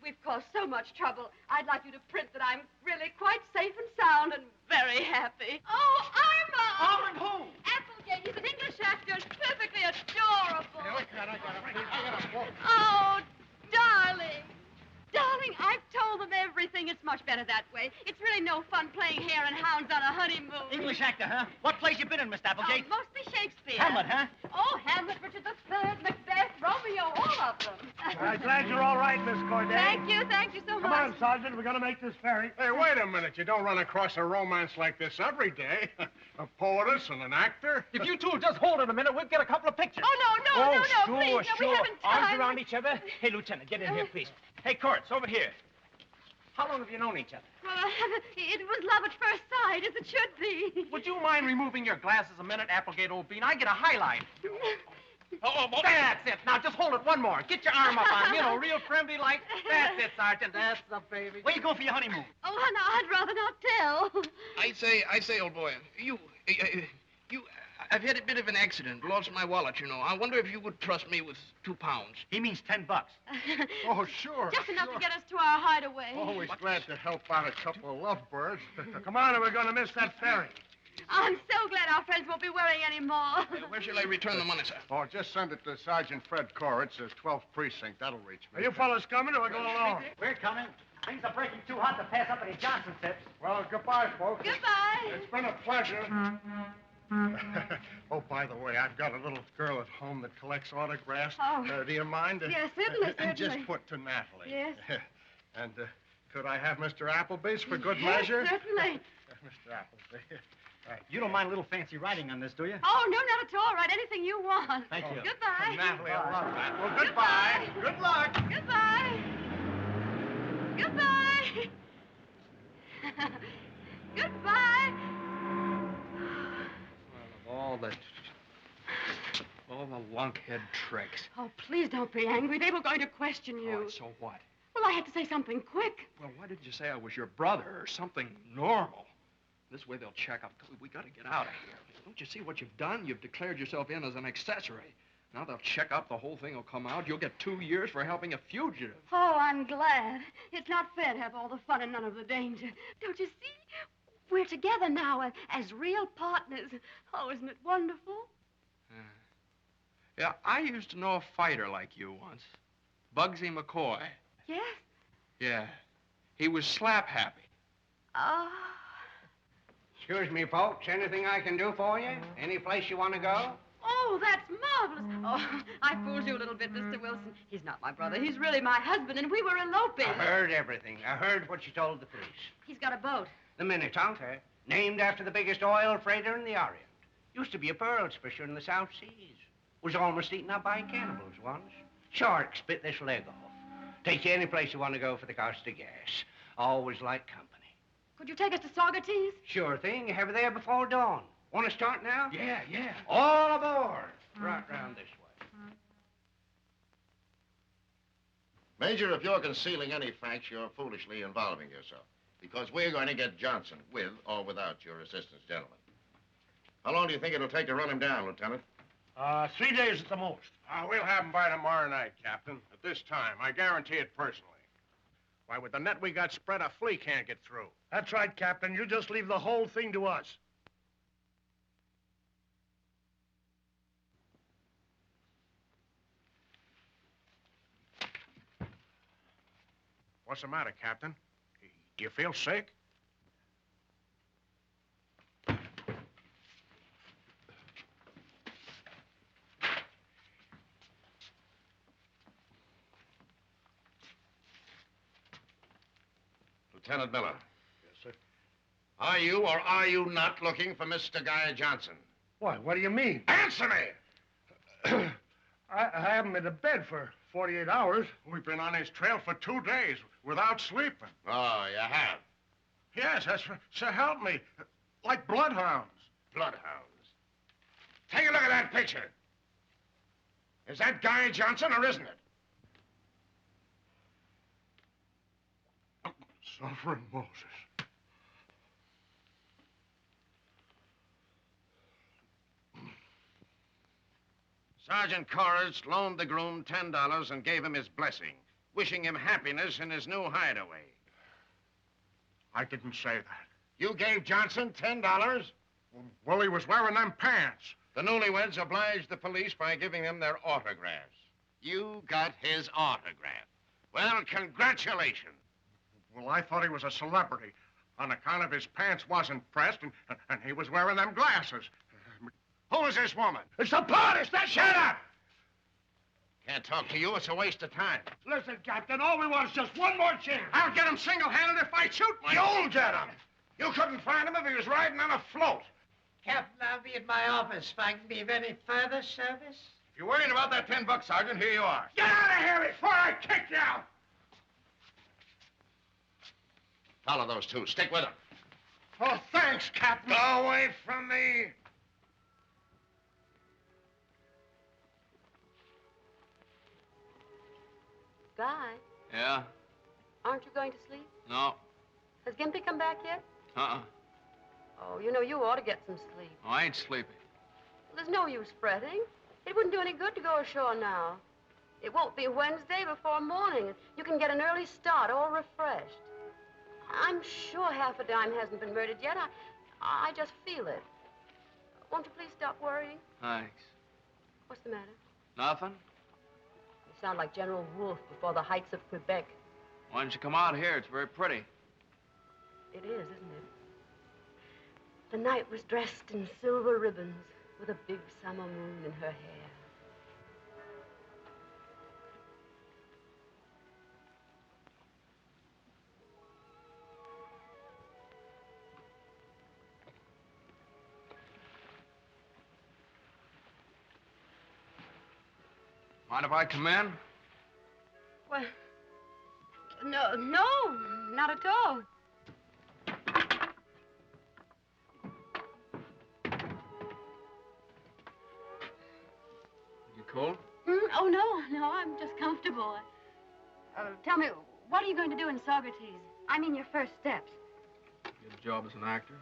we've caused so much trouble. I'd like you to print that I'm really quite safe and sound and very happy. Oh, Irma! Armand who? Applegate. He's an English actor, perfectly adorable. I got it. Oh, darling. Darling, I've told them everything. It's much better that way. It's really no fun playing hare and hounds on a honeymoon. English actor, huh? What plays you been in, Miss Applegate? Oh, mostly Shakespeare. Hamlet, huh? Oh, Hamlet, Richard III, Macbeth, Romeo, all of them. I'm glad you're all right, Miss Corday. Thank you so Come much. on, Sergeant. We're going to make this ferry. Hey, wait a minute. You don't run across a romance like this every day. A poetess and an actor. If you two will just hold it a minute, we'll get a couple of pictures. Oh, no, please. No, we haven't time. Arms around each other. Hey, Lieutenant, get in here, please. Hey, Courts, over here. How long have you known each other? Well, it was love at first sight, as it should be. Would you mind removing your glasses a minute, Applegate, old bean? I get a highlight. That's it. Now, just hold it one more. Get your arm up on him, real friendly like. That's it, Sergeant. That's the baby. Where you going for your honeymoon? Oh, no, I'd rather not tell. I say, old boy, I've had a bit of an accident. Lost my wallet, I wonder if you would trust me with £2. He means $10. Oh, sure. Just enough to get us to our hideaway. Always glad to help out a couple of lovebirds. Come on, or we're going to miss that ferry. I'm so glad our friends won't be worrying anymore. Where shall I return the money, sir? Oh, just send it to Sergeant Fred Koritz, 12th Precinct. That'll reach me. Are you fellas coming, or we're going along? We're coming. Things are breaking too hot to pass up any Johnson tips. Well, goodbye, folks. Goodbye. It's been a pleasure. Oh, by the way, I've got a little girl at home that collects autographs. Oh. Do you mind? Yes, certainly, And certainly. just put to Natalie. Yes. And could I have Mr. Appleby's for good Yes, measure? certainly. Mr. Appleby. Right. You don't mind a little fancy writing on this, do you? Oh, no, not at all. Write anything you want. Thank you. Goodbye. Natalie, I love that. Well, goodbye. Good luck. Goodbye. Goodbye. Goodbye. All the lunkhead tricks. Oh, please don't be angry. They were going to question you. Oh, so what? Well, I had to say something quick. Well, why didn't you say I was your brother or something normal? This way they'll check up. We got to get out of here. Don't you see what you've done? You've declared yourself in as an accessory. Now they'll check up. The whole thing will come out. You'll get 2 years for helping a fugitive. Oh, I'm glad. It's not fair to have all the fun and none of the danger. Don't you see? We're together now as real partners. Oh, isn't it wonderful? Yeah, I used to know a fighter like you once. Bugsy McCoy. Yes? Yeah. He was slap happy. Oh. Excuse me, folks. Anything I can do for you? Any place you want to go? Oh, that's marvelous. Oh, I fooled you a little bit, Mr. Wilson. He's not my brother. He's really my husband, and we were eloping. I heard everything. I heard what you told the police. He's got a boat. The Minnetonka, named after the biggest oil freighter in the Orient. Used to be a pearl fisher in the South Seas. Was almost eaten up by cannibals once. Sharks bit this leg off. Take you any place you want to go for the cost of gas. Always like company. Could you take us to Saugerties? Sure thing. Have you there before dawn. Want to start now? Yeah. All aboard. Right round this way. Major, if you're concealing any facts, you're foolishly involving yourself. Because we're going to get Johnson, with or without your assistance, gentlemen. How long do you think it'll take to run him down, Lieutenant? 3 days at the most. We'll have him by tomorrow night, Captain. At this time. I guarantee it personally. Why, with the net we got spread, a flea can't get through. That's right, Captain. You just leave the whole thing to us. What's the matter, Captain? Do you feel sick? Lieutenant Miller. Yes, sir. Are you or are you not looking for Mr. Guy Johnson? Why, what do you mean? Answer me! I haven't been to bed for 48 hours. We've been on his trail for 2 days without sleeping. Oh, you have? Yes, that's so help me. Like bloodhounds. Bloodhounds. Take a look at that picture. Is that Guy Johnson or isn't it? Suffering Moses. Sergeant Corris loaned the groom $10 and gave him his blessing, wishing him happiness in his new hideaway. I didn't say that. You gave Johnson $10? Well, he was wearing them pants. The newlyweds obliged the police by giving them their autographs. You got his autograph. Well, congratulations. Well, I thought he was a celebrity on account of his pants wasn't pressed and he was wearing them glasses. Who is this woman? It's the police! Shut up! Can't talk to you. It's a waste of time. Listen, Captain, all we want is just one more chance. I'll get him single-handed if I shoot my... You'll get him. You couldn't find him if he was riding on a float. Captain, I'll be at my office if I can be of any further service. If you're worried about that $10, Sergeant, here you are. Get out of here before I kick you out! Follow those two. Stick with them. Oh, thanks, Captain. Go away from me. Guy, Yeah? aren't you going to sleep? No. Has Gimpy come back yet? Uh-uh. Oh, you know, you ought to get some sleep. Oh, I ain't sleepy. There's no use fretting. It wouldn't do any good to go ashore now. It won't be Wednesday before morning. You can get an early start, all refreshed. I'm sure half a dime hasn't been murdered yet. I just feel it. Won't you please stop worrying? Thanks. What's the matter? Nothing? You sound like General Wolfe before the heights of Quebec. Why don't you come out here? It's very pretty. It is, isn't it? The night was dressed in silver ribbons with a big summer moon in her hair. Mind if I come in? Well, no, not at all. You cold? Oh, no, I'm just comfortable. Tell me, what are you going to do in Saugerties? I mean your first steps. Get a job as an actor.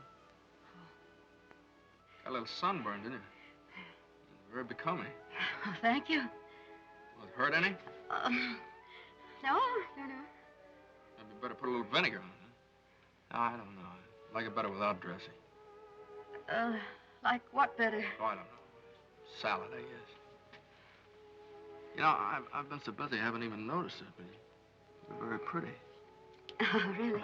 Got a little sunburn, didn't you? Very becoming. Oh, thank you. Will it hurt any? No. Maybe better put a little vinegar on it. I don't know. I like it better without dressing. Like what better? Oh, I don't know. Salad, I guess. You know, I've been so busy I haven't even noticed it, but you're very pretty. Oh, really?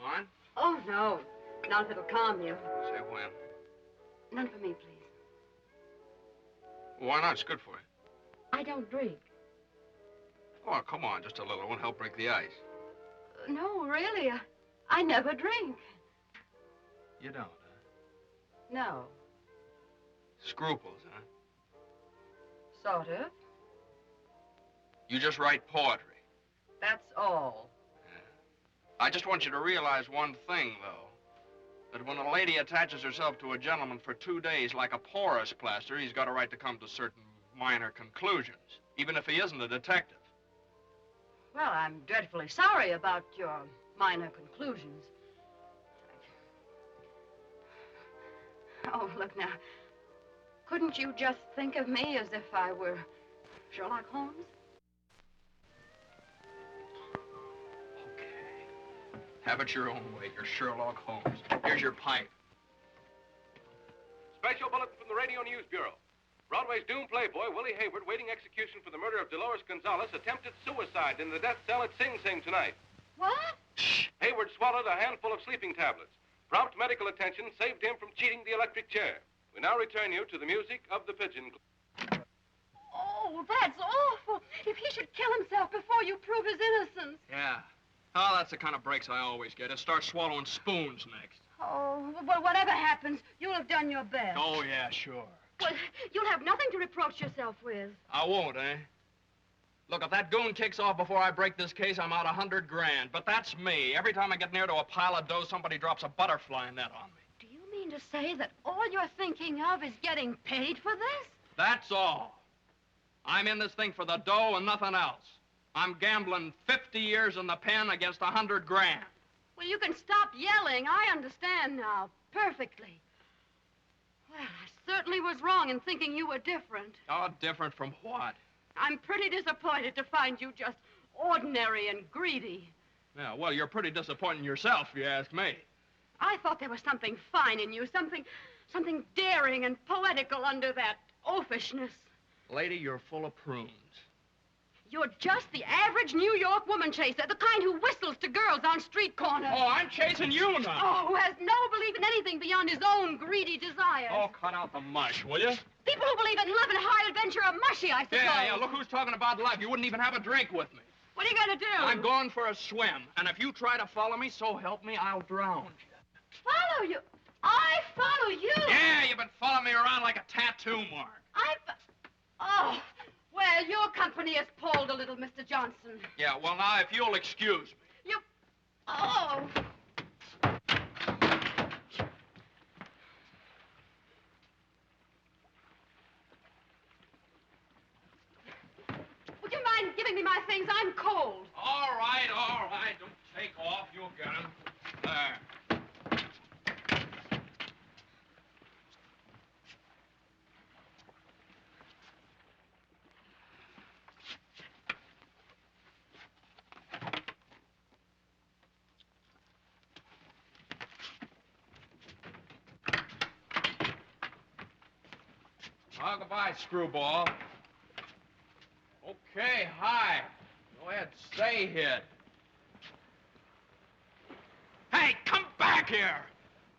Mine? Oh, no. Not if it'll calm you. Say when. None for me, please. Why not? It's good for you. I don't drink. Oh, come on, just a little. It won't help break the ice. No, really. I never drink. You don't, huh? No. Scruples, huh? Sort of. You just write poetry. That's all. I just want you to realize one thing, though. That when a lady attaches herself to a gentleman for 2 days like a porous plaster, he's got a right to come to certain minor conclusions, even if he isn't a detective. Well, I'm dreadfully sorry about your minor conclusions. Oh, look now. Couldn't you just think of me as if I were Sherlock Holmes? Have it your own way. You're Sherlock Holmes. Here's your pipe. Special bulletin from the Radio News Bureau. Broadway's doomed playboy, Willie Hayward, waiting execution for the murder of Dolores Gonzalez, attempted suicide in the death cell at Sing Sing tonight. What? Shh. Hayward swallowed a handful of sleeping tablets. Prompt medical attention saved him from cheating the electric chair. We now return you to the music of the Pigeon Club. Oh, that's awful. If he should kill himself before you prove his innocence. Yeah. Oh, that's the kind of breaks I always get. He'll start swallowing spoons next. Oh, well, whatever happens, you'll have done your best. Oh, yeah, sure. Well, you'll have nothing to reproach yourself with. I won't, eh? Look, if that goon kicks off before I break this case, I'm out 100 grand. But that's me. Every time I get near to a pile of dough, somebody drops a butterfly net on me. Do you mean to say that all you're thinking of is getting paid for this? That's all. I'm in this thing for the dough and nothing else. I'm gambling 50 years in the pen against 100 grand. Well, you can stop yelling. I understand now perfectly. Well, I certainly was wrong in thinking you were different. Oh, different from what? I'm pretty disappointed to find you just ordinary and greedy. Yeah, well, you're pretty disappointing yourself, if you ask me. I thought there was something fine in you, something daring and poetical under that oafishness. Lady, you're full of prunes. You're just the average New York woman chaser, the kind who whistles to girls on street corners. Oh, I'm chasing you now. Oh, who has no belief in anything beyond his own greedy desires. Oh, cut out the mush, will you? People who believe in love and high adventure are mushy, I suppose. Yeah, look who's talking about life. You wouldn't even have a drink with me. What are you going to do? I'm going for a swim, and if you try to follow me, so help me, I'll drown you. Follow you? I follow you? Yeah, you've been following me around like a tattoo mark. Oh, well, your company has palled a little, Mr. Johnson. Yeah, well, now, if you'll excuse me. Oh. Would you mind giving me my things? I'm cold. All right. Don't take off. You'll get them. There. Well, goodbye, screwball. Okay, hi. Go ahead, stay hid. Hey, come back here!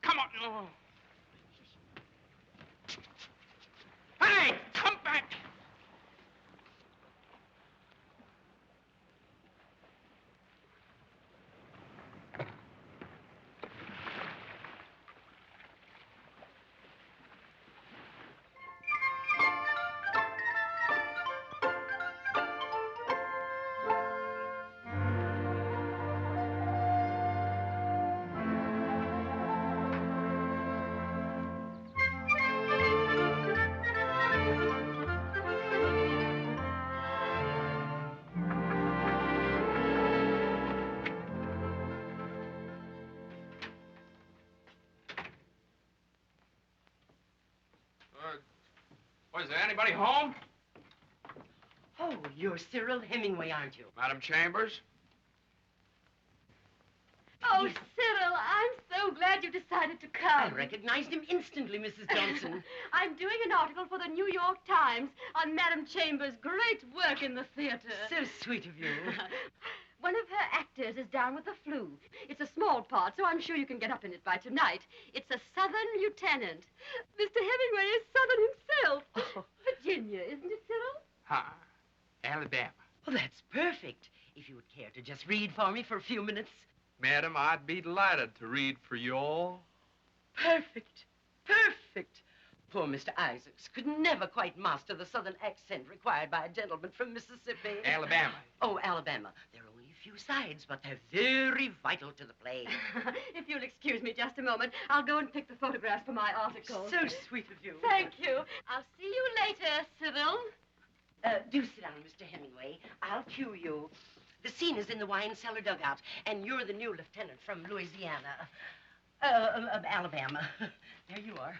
Come on. Oh. Hey, come back! Is there anybody home? Oh, you're Cyril Hemingway, aren't you? Madam Chambers? Oh, Cyril, I'm so glad you decided to come. I recognized him instantly, Mrs. Johnson. I'm doing an article for the New York Times on Madam Chambers' great work in the theater. So sweet of you. One of her actors is down with the flu. It's a small part, so I'm sure you can get up in it by tonight. It's a Southern lieutenant. Mr. Hemingway is Southern himself. Oh. Virginia, isn't it, Cyril? Huh. Alabama. Well, that's perfect. If you would care to just read for me for a few minutes. Madam, I'd be delighted to read for you all. Perfect. Perfect. Poor Mr. Isaacs could never quite master the Southern accent required by a gentleman from Mississippi. Alabama. Oh, Alabama. There are only a few sides, but they're very vital to the play. If you'll excuse me just a moment, I'll go and pick the photographs for my article. So sweet of you. Thank you. I'll see you later, Cyril. Do sit down, Mr. Hemingway. I'll cue you. The scene is in the wine cellar dugout, and you're the new lieutenant from Louisiana. Alabama. There you are.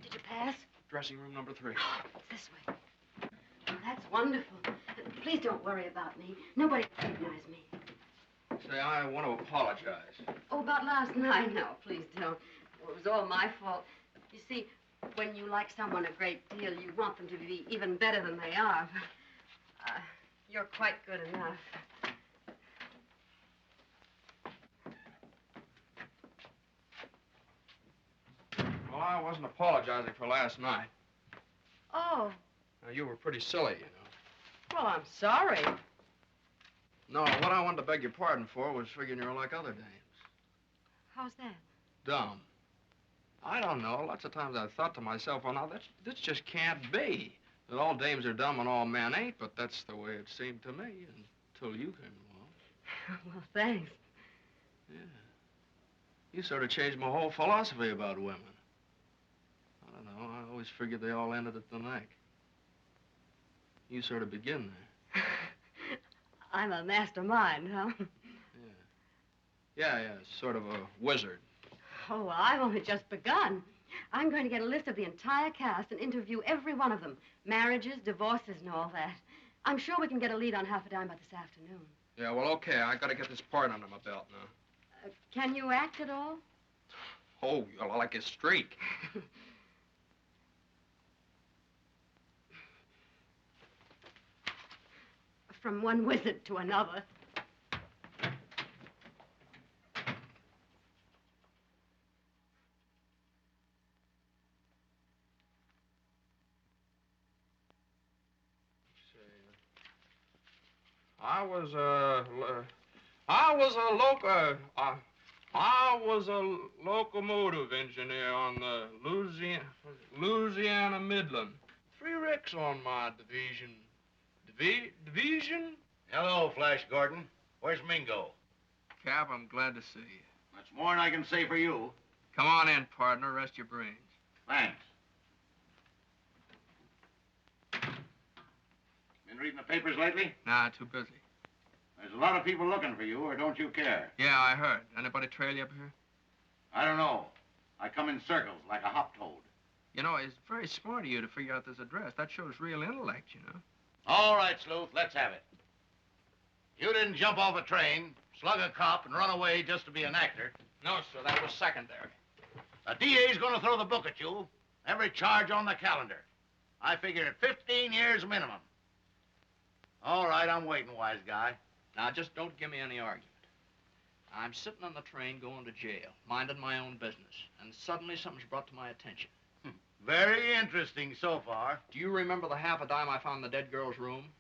Did you pass? Dressing room number 3. This way. Oh, that's wonderful. Please don't worry about me. Nobody recognized me. Say, I want to apologize. Oh, about last night? No, please don't. It was all my fault. You see, when you like someone a great deal, you want them to be even better than they are. You're quite good enough. Well, I wasn't apologizing for last night. Oh, Now, you were pretty silly, you know. Well, I'm sorry. No, what I wanted to beg your pardon for was figuring you were like other dames. how's that? Dumb. I don't know. Lots of times I've thought to myself, well, now, this just can't be. That all dames are dumb and all men ain't, but that's the way it seemed to me until you came along. Well, thanks. Yeah. You sort of changed my whole philosophy about women. I don't know. I always figured they all ended at the neck. You sort of begin there. I'm a mastermind, huh? Yeah, sort of a wizard. Oh, well, I've only just begun. I'm going to get a list of the entire cast and interview every one of them. Marriages, divorces, and all that. I'm sure we can get a lead on half a dime by this afternoon. Yeah, well, okay. I gotta get this part under my belt now. Can you act at all? Oh, I like his streak. From one wizard to another. I was a locomotive engineer on the Louisiana Midland. 3 wrecks on my division. Division? Hello, Flash Gordon. Where's Mingo? Cap, I'm glad to see you. That's more than I can say for you. Come on in, partner. Rest your brains. Thanks. Been reading the papers lately? Nah, too busy. There's a lot of people looking for you, or don't you care? Yeah, I heard. Anybody trail you up here? I don't know. I come in circles like a hop toad. You know, it's very smart of you to figure out this address. That shows real intellect, you know. All right, Sleuth, let's have it. You didn't jump off a train, slug a cop, and run away just to be an actor. No, sir, that was secondary. The DA's gonna throw the book at you. Every charge on the calendar. I figure at 15 years minimum. All right, I'm waiting, wise guy. Now, just don't give me any argument. I'm sitting on the train going to jail, minding my own business, and suddenly something's brought to my attention. Very interesting so far. Do you remember the half a dime I found in the dead girl's room?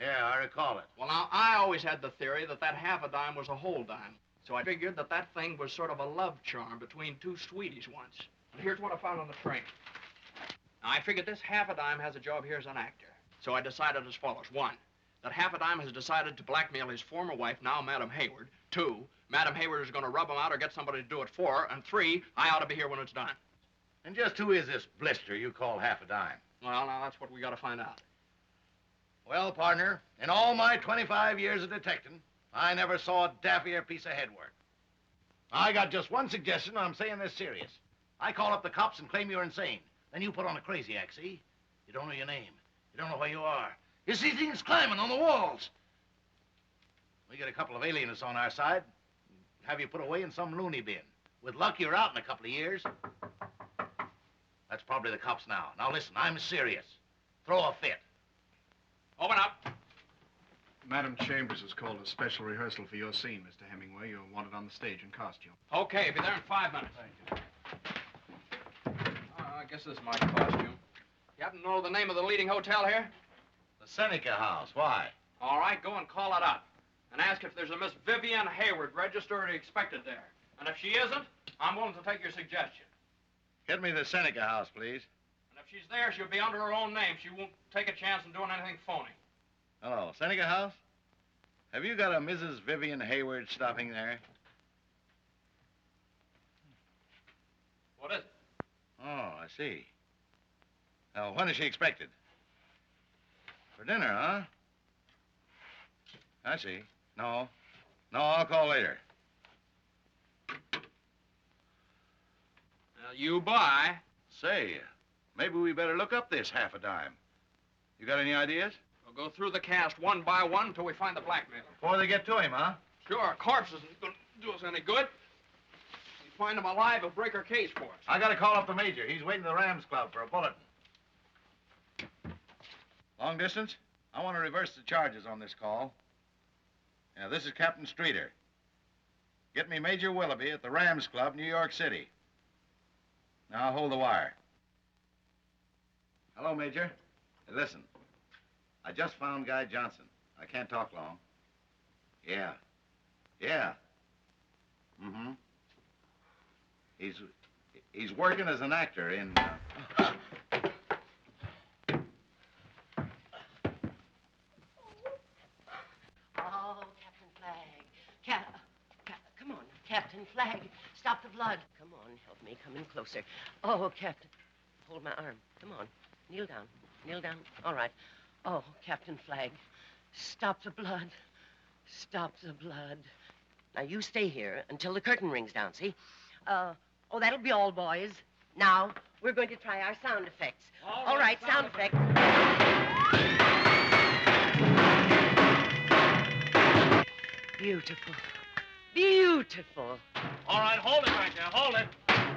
Yeah, I recall it. Well, now, I always had the theory that that half a dime was a whole dime. So I figured that that thing was sort of a love charm between 2 sweeties once. And here's what I found on the train. Now, I figured this half a dime has a job here as an actor. So I decided as follows. 1, that half a dime has decided to blackmail his former wife, now Madam Hayward. 2, Madam Hayward is going to rub him out or get somebody to do it for her. And 3, I ought to be here when it's done. And just who is this blister you call half a dime? Well, now, that's what we got to find out. Well, partner, in all my 25 years of detecting, I never saw a daffier piece of headwork. I got just one suggestion, and I'm saying this serious. I call up the cops and claim you're insane. Then you put on a crazy act, see? You don't know your name. You don't know where you are. You see things climbing on the walls. We get a couple of alienists on our side, have you put away in some loony bin. With luck, you're out in a couple of years. That's probably the cops now. Now listen, I'm serious. Throw a fit. Open up. Madam Chambers has called a special rehearsal for your scene, Mr. Hemingway. You're wanted on the stage in costume. Okay, be there in 5 minutes. Thank you. I guess this is my costume. You happen to know the name of the leading hotel here? The Seneca House. Why? All right, go and call it up. And ask if there's a Miss Vivian Hayward registered or expected there. And if she isn't, I'm willing to take your suggestion. Get me the Seneca House, please. And if she's there, she'll be under her own name. She won't take a chance in doing anything phony. Hello, Seneca House? Have you got a Mrs. Vivian Hayward stopping there? What is it? Oh, I see. Now, when is she expected? For dinner, huh? I see. No, I'll call later. Now, you buy. Say, maybe we better look up this half a dime. You got any ideas? We'll go through the cast one by one until we find the blackmailer. Before they get to him, huh? Sure, a corpse isn't going to do us any good. We find him alive, he'll break our case for us. I gotta call up the major. He's waiting at the Rams Club for a bulletin. Long distance? I want to reverse the charges on this call. Yeah, this is Captain Streeter. Get me Major Willoughby at the Rams Club, New York City. Now hold the wire. Hello, Major. Hey, listen, I just found Guy Johnson. I can't talk long. Yeah. Yeah. Mm-hmm. He's working as an actor in... Oh, Captain Flagg. Come on, Captain Flagg. Stop the blood. Come on, help me. Come in closer. Oh, Captain. Hold my arm. Come on. Kneel down. Kneel down. All right. Oh, Captain Flagg. Stop the blood. Stop the blood. Now, you stay here until the curtain rings down, see? Oh, that'll be all, boys. Now, we're going to try our sound effects. All right, sound effects. Beautiful. Beautiful. All right, hold it right there. Hold it.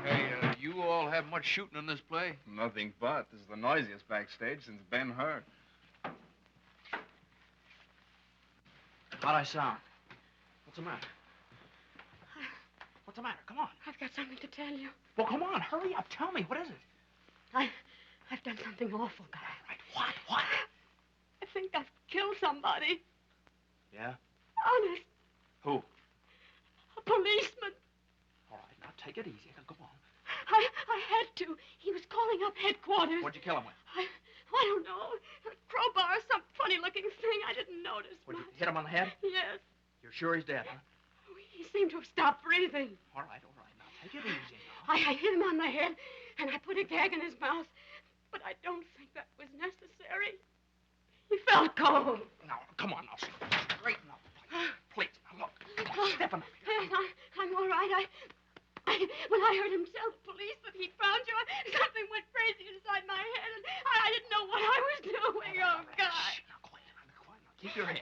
Hey, you all have much shooting in this play? Nothing but. This is the noisiest backstage since Ben-Hur. How'd I sound? What's the matter? What's the matter? Come on. I've got something to tell you. Well, come on. Hurry up. Tell me. What is it? I've done something awful, Guy. Right. What? I think I've killed somebody. Yeah? Honest. Who? A policeman. All right, now take it easy. Now, go on. I had to. He was calling up headquarters. What'd you kill him with? I don't know. A crowbar, some funny-looking thing I didn't notice. Would you hit him on the head? Yes. You're sure he's dead, huh? He seemed to have stopped breathing. All right. Now, take it easy. I hit him on the head, and I put a gag in his mouth. But I don't think that was necessary. He felt cold. Now, come on, now. Straighten up. Please, now, look. Come on, step on up. I'm all right. When I heard him tell the police that he'd found you, something went crazy inside my head, and I didn't know what I was doing. Oh, God. Shh, now, quiet. Now, keep your head.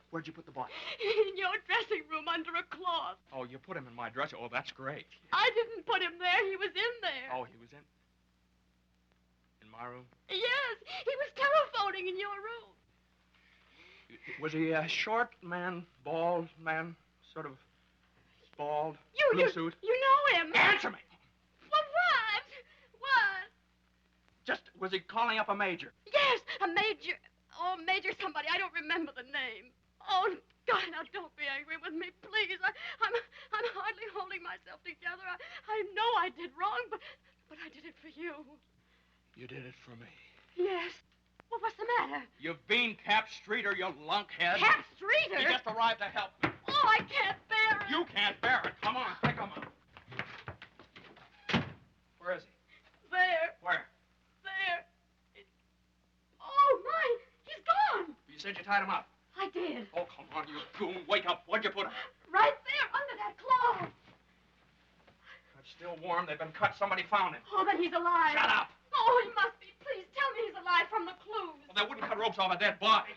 Where'd you put the body? In your dressing room under a cloth. Oh, you put him in my dressing. Oh, that's great. I didn't put him there. He was in there. Oh, he was in my room? Yes, he was telephoning in your room. Was he a short man, bald man, sort of bald, blue suit? You know him. Answer me. Well, what? What? Just, was he calling up a major? Yes, a major. Oh, major somebody. I don't remember the name. Oh, God, now don't be angry with me, please. I'm hardly holding myself together. I know I did wrong, but I did it for you. You did it for me. Yes. Well, what's the matter? You've been Cap Streeter, you lunkhead. Cap Streeter? He just arrived to help me. Oh, I can't bear it. You can't bear it. Come on, pick him up. Where is he? There. Where? There. Oh, my. He's gone. You said you tied him up. I did. Oh, come on, you goon. Wake up. Where'd you put him? Right there, under that cloth. It's still warm. They've been cut. Somebody found him. Oh, then he's alive. Shut up. Oh, he must be. Please tell me he's alive from the clues. Well, they wouldn't cut ropes off a dead body.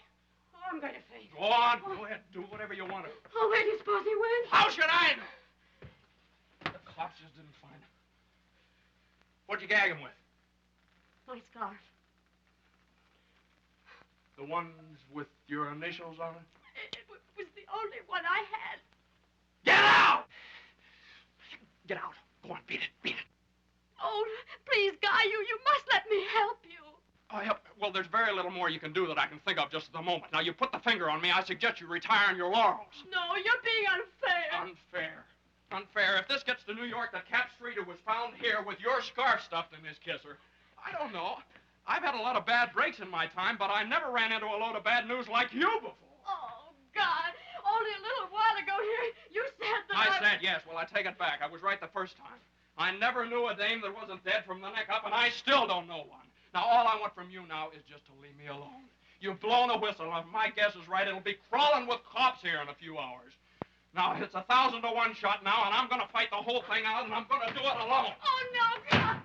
Oh, I'm going to faint. Go on. Go ahead. Do whatever you want to. Oh, where do you suppose he went? How should I know? The cops just didn't find him. What'd you gag him with? My scarf. The ones with your initials on it? It was the only one I had. Get out! Get out. Go on, beat it. Beat it. Oh, please, Guy, you must let me help you. Well, there's very little more you can do that I can think of just at the moment. Now, you put the finger on me. I suggest you retire on your laurels. No, you're being unfair. Unfair. If this gets to New York that Cap Streeter was found here with your scarf stuffed in his kisser, I don't know. I've had a lot of bad breaks in my time, but I never ran into a load of bad news like you before. Oh, God. Only a little while ago here, you said that I said yes. Well, I take it back. I was right the first time. I never knew a dame that wasn't dead from the neck up, and I still don't know one. Now, all I want from you now is just to leave me alone. You've blown a whistle, and if my guess is right, it'll be crawling with cops here in a few hours. Now, it's 1,000 to 1 shot now, and I'm going to fight the whole thing out, and I'm going to do it alone. Oh, no, God.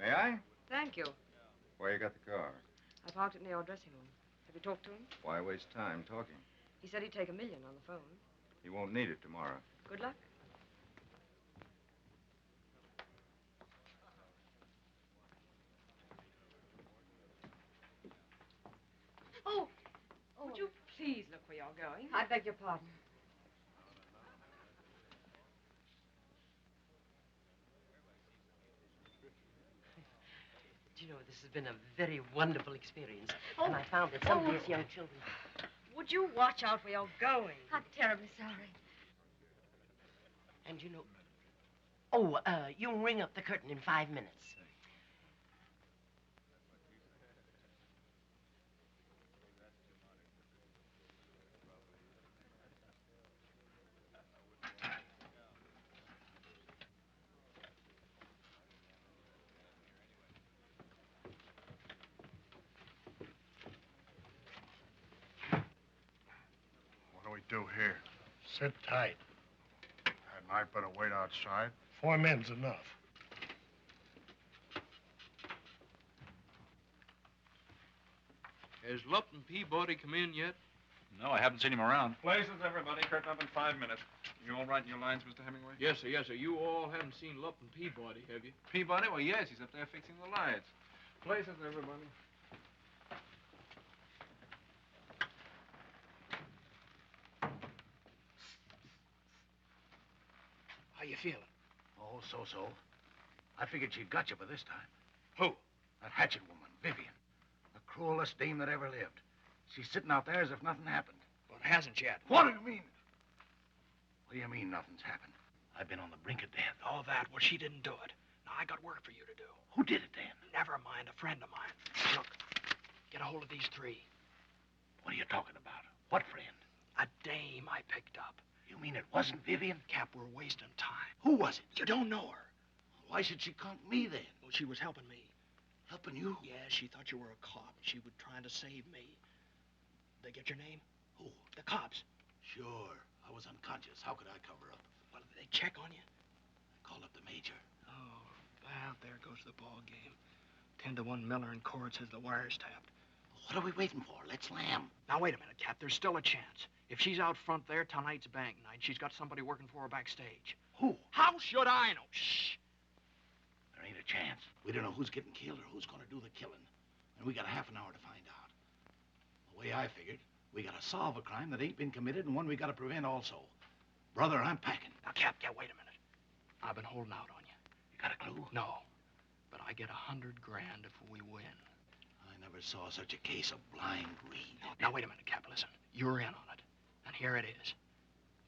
May I? Thank you. Where you got the car? I parked it near your dressing room. Have you talked to him? Why waste time talking? He said he'd take $1 million on the phone. He won't need it tomorrow. Good luck. Oh, would you please look where you're going? I beg your pardon. Do you know, this has been a very wonderful experience. And I found that some of these young children... Would you watch out where you're going? I'm terribly sorry. And you know... Oh, you'll ring up the curtain in 5 minutes. What do we do here? Sit tight. Hadn't I better wait outside? 4 men's enough. Has Lupton Peabody come in yet? No, I haven't seen him around. Places, everybody. Curtain up in 5 minutes. You all right in your lines, Mr. Hemingway? Yes, sir, yes, sir. You all haven't seen Lupton Peabody, have you? Peabody? Well, yes, he's up there fixing the lights. Places, everybody. How you feeling? Oh, so-so. I figured she'd got you by this time. Who? That Hatchet woman, Vivian. The cruelest dame that ever lived. She's sitting out there as if nothing happened. Well, it hasn't yet. What do you mean? What do you mean nothing's happened? I've been on the brink of death. All that, well, she didn't do it. Now, I got work for you to do. Who did it then? Never mind, a friend of mine. Look, get a hold of these 3. What are you talking about? What friend? A dame I picked up. You mean it wasn't Vivian? Cap, we're wasting time. Who was it? You don't know her. Why should she conk me then? Well, she was helping me. Helping you? Yeah, she thought you were a cop. She was trying to save me. They get your name? Who? The cops. Sure. I was unconscious. How could I cover up? Well, did they check on you? I called up the major. Oh, well, there goes the ball game. 10-1 Miller and Cord says the wire's tapped. What are we waiting for? Let's slam. Now, wait a minute, Cap. There's still a chance. If she's out front there, tonight's bank night. She's got somebody working for her backstage. Who? How should I know? Shh. There ain't a chance. We don't know who's getting killed or who's going to do the killing. And we got a half an hour to find out. The way I figured, we got to solve a crime that ain't been committed and one we got to prevent also. Brother, I'm packing. Now, Cap, wait a minute. I've been holding out on you. You got a clue? No. But I get $100,000 if we win. I never saw such a case of blind greed. Now, wait a minute, Cap. Listen. You're in on it. And here it is.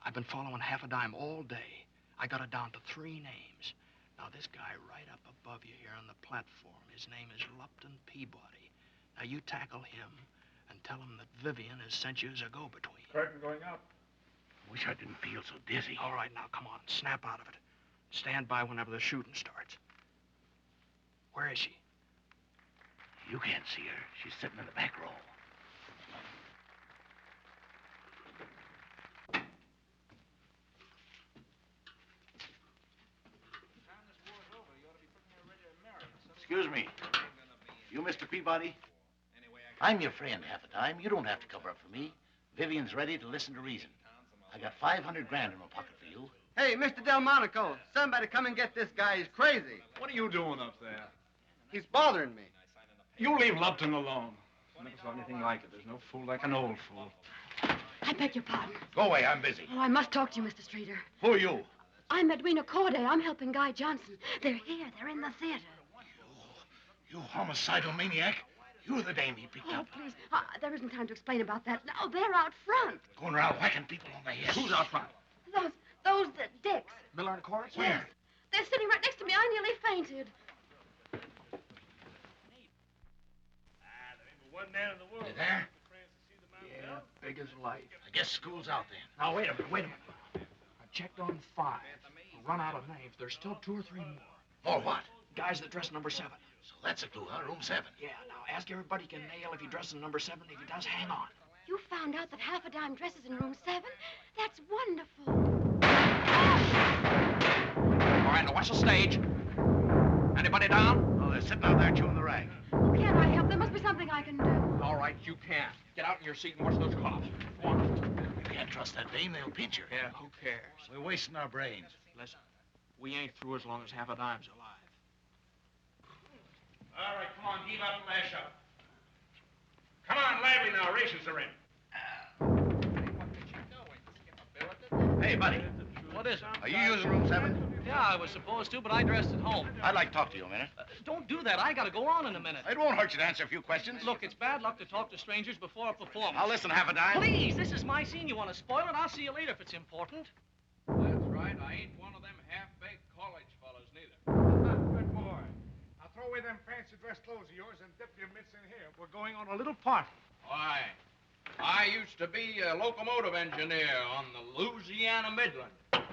I've been following half a dime all day. I got it down to 3 names. Now, this guy right up above you here on the platform, his name is Lupton Peabody. Now, you tackle him and tell him that Vivian has sent you as a go-between. Curtain going up. Wish I didn't feel so dizzy. All right, now, come on. Snap out of it. Stand by whenever the shooting starts. Where is she? You can't see her. She's sitting in the back row. Excuse me. You Mr. Peabody? I'm your friend half the time. You don't have to cover up for me. Vivian's ready to listen to reason. I got $500,000 in my pocket for you. Hey, Mr. Delmonico, somebody come and get this guy. He's crazy. What are you doing up there? He's bothering me. You leave Lupton alone. I never saw anything like it. There's no fool like an old fool. I beg your pardon. Go away. I'm busy. Oh, I must talk to you, Mr. Streeter. Who are you? I'm Edwina Corday. I'm helping Guy Johnson. They're here. They're in the theater. You homicidal maniac. You're the dame he picked Oh, up. please. There isn't time to explain about that. Now, they're out front. Going around whacking people on the head. Who's out front? Those dicks. Miller and Cord? Where? They're sitting right next to me. I nearly fainted. You there? Yeah, big as life. I guess school's out then. Now, wait a minute. I checked on 5. I'll run out of names. There's still 2 or 3 more. More what? Guys that dress number 7. So that's a clue, huh? Room 7. Yeah, now ask everybody can nail if he dresses in number 7. If he does, hang on. You found out that half a dime dresses in room 7? That's wonderful. All right, now watch the stage. Anybody down? Oh, is sitting out there chewing the rag. Oh, can't I help? There must be something I can do. All right, you can. Get out in your seat and watch those cops. Go on. You can't trust that dame. They'll pinch her. Yeah, who cares? We're wasting our brains. Listen, we ain't through as long as half a dime's alive. All right, come on, give up and lash up. Come on, lively now. Rations are in. Hey, buddy. What is it? Are you using room 7? Yeah, I was supposed to, but I dressed at home. I'd like to talk to you a minute. Don't do that. I gotta go on in a minute. It won't hurt you to answer a few questions. Look, it's bad luck to talk to strangers before a performance. I'll listen, half a dime. Please, this is my scene. You want to spoil it? I'll see you later if it's important. That's right. I ain't one of them half-baked college fellas, neither. Good boy. Now throw away them fancy dress clothes of yours and dip your mitts in here. We're going on a little party. Why, I used to be a locomotive engineer on the Louisiana Midland.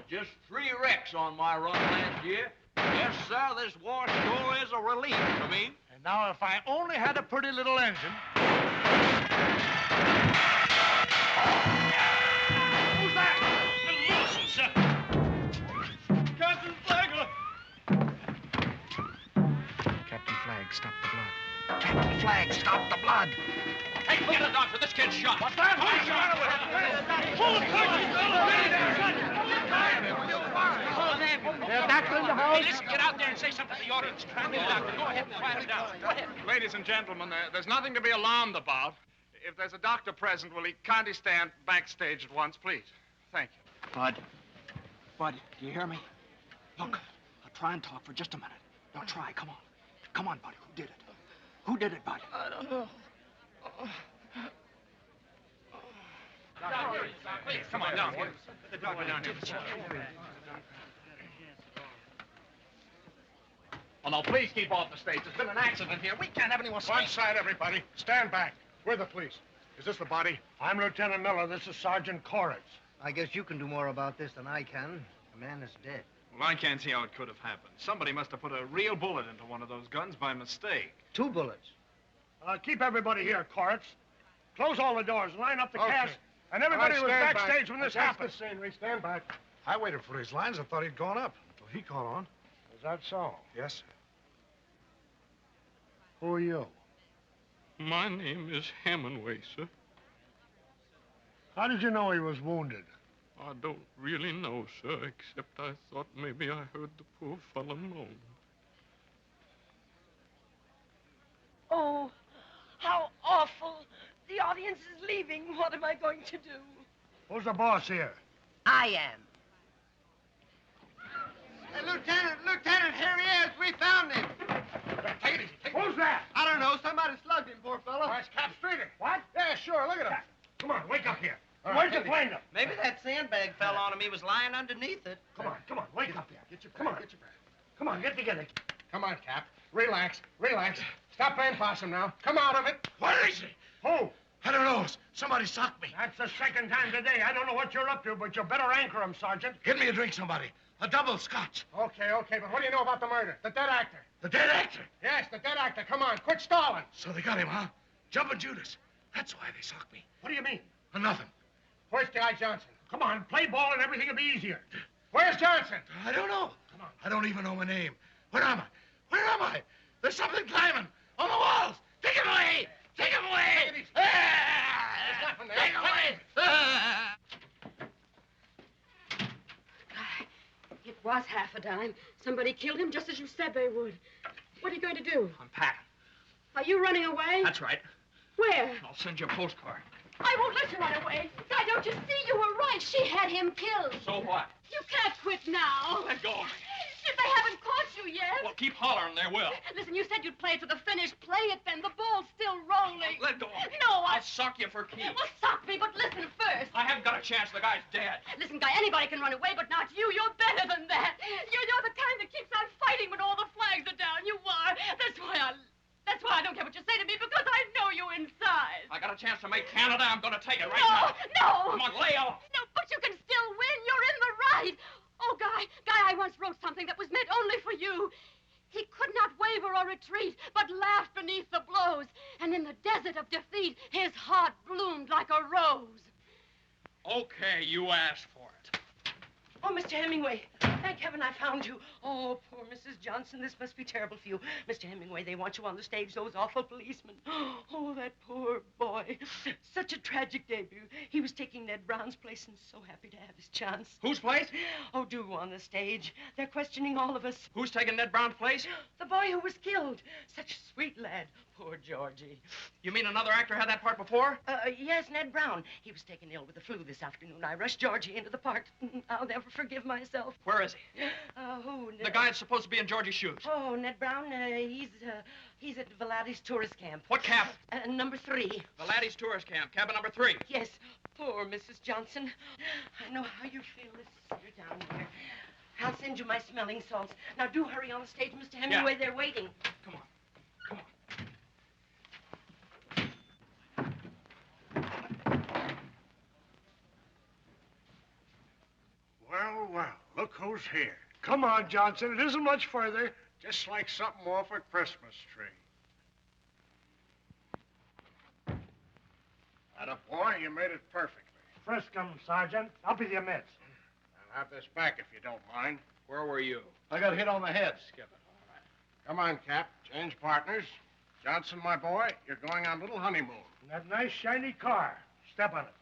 Just 3 wrecks on my run last year. Yes, sir, this war sure is a relief to me. And now if I only had a pretty little engine... Who's that? Listen, sir. Captain Flagler. Captain Flagg, stop the blood. Captain Flagg, stop the blood. Hey, get the doctor. This kid's shot. What's that? Pull the curtain, doctor in the house? Hey, listen, get out there and say something to the audience. Try me, doctor. Go ahead and quiet him down. Go ahead. Ladies and gentlemen, there's nothing to be alarmed about. If there's a doctor present, will he kindly stand backstage at once, please? Thank you. Bud, do you hear me? Look, I'll try and talk for just a minute. Now try, come on. Come on, buddy, who did it? Who did it, buddy? I don't know. Please, come on, down here. The doctor down here. Oh, no, please keep off the stage. There's been an accident here. We can't have any more One side, everybody. Stand back. We're the police. Is this the body? I'm Lieutenant Miller. This is Sergeant Koritz. I guess you can do more about this than I can. The man is dead. Well, I can't see how it could have happened. Somebody must have put a real bullet into one of those guns by mistake. 2 bullets. Keep everybody here, Koritz. Close all the doors. Line up the cast. And everybody All was right, stand backstage back. when this happened. The scenery. Stand back. I waited for his lines. I thought he'd gone up until he caught on. Is that so? Yes, sir. Who are you? My name is Hemingway, sir. How did you know he was wounded? I don't really know, sir, except I thought maybe I heard the poor fellow moan. Oh, how awful. The audience is leaving. What am I going to do? Who's the boss here? I am. Hey, Lieutenant, here he is. We found him. Who's that? I don't know. Somebody slugged him, poor fellow. That's Cap Streeter. What? Yeah, sure. Look at him. Come on, wake up here. All Where'd right, you find him? Maybe that sandbag fell on him. He was lying underneath it. Come on, wake up here. Get your breath. Come on, get together. Come on, Cap. Relax. Stop playing possum now. Come out of it. Where is he? Who? I don't know. Somebody socked me. That's the second time today. I don't know what you're up to, but you better anchor him, Sergeant. Get me a drink, somebody. A double scotch. Okay, but what do you know about the murder? The dead actor. The dead actor. Yes, the dead actor. Come on, quit stalling. So they got him, huh? Jumping Judas. That's why they socked me. What do you mean? Nothing. Where's Guy Johnson? Come on, play ball and everything will be easier. Where's Johnson? I don't know. Come on. I don't even know my name. Where am I? There's something climbing on the walls. Take him away! Take him away! There's nothing there. Take him away! It was half a dime. Somebody killed him just as you said they would. What are you going to do? I'm packing. Are you running away? That's right. Where? I'll send you a postcard. I won't let you run away. Guy, don't you see? You were right. She had him killed. So what? You can't quit now. Let go of me. If they haven't caught you yet. Well, keep hollering, they will. Listen, you said you'd play it to the finish. Play it then. The ball's still rolling. Let go of me. No, I'll sock you for keeps. Well, sock me, but listen first. I haven't got a chance. The guy's dead. Listen, Guy, anybody can run away, but not you. You're better than that. You're the kind that keeps on fighting when all the flags are down. You are. That's why I don't care what you say to me, because I know you inside. I got a chance to make Canada. I'm going to take it right No, now. no. Come on, lay off. No, but you can still win. You're in the right. Oh, Guy, I once wrote something that was meant only for you. He could not waver or retreat, but laughed beneath the blows. And in the desert of defeat, his heart bloomed like a rose. Okay, you asked for it. Oh, Mr. Hemingway, Thank heaven I found you. Oh, poor Mrs. Johnson. This must be terrible for you. Mr. Hemingway, they want you on the stage, those awful policemen. Oh, that poor boy. Such a tragic debut. He was taking Ned Brown's place and so happy to have his chance. Whose place? Oh, do go on the stage. They're questioning all of us. Who's taking Ned Brown's place? The boy who was killed. Such a sweet lad. Poor Georgie. You mean another actor had that part before? Yes, Ned Brown. He was taken ill with the flu this afternoon. I rushed Georgie into the park. I'll never forgive myself. Where is he? Who? The guy that's supposed to be in Georgie's shoes. Oh, Ned Brown, he's at Velati's tourist camp. What cabin? Number 3. Velati's tourist camp, cabin number 3. Yes. Poor Mrs. Johnson. I know how you feel. You're down here. I'll send you my smelling salts. Now, do hurry on the stage, Mr. Hemingway. They're waiting. Come on. Well, well, look who's here. Come on, Johnson. It isn't much further. Just like something off a Christmas tree. Attaboy, you made it perfectly. First come, Sergeant. I'll be your mitts. I'll have this back if you don't mind. Where were you? I got hit on the head. Skip it. All right. Come on, Cap. Change partners. Johnson, my boy, you're going on a little honeymoon. In that nice, shiny car. Step on it.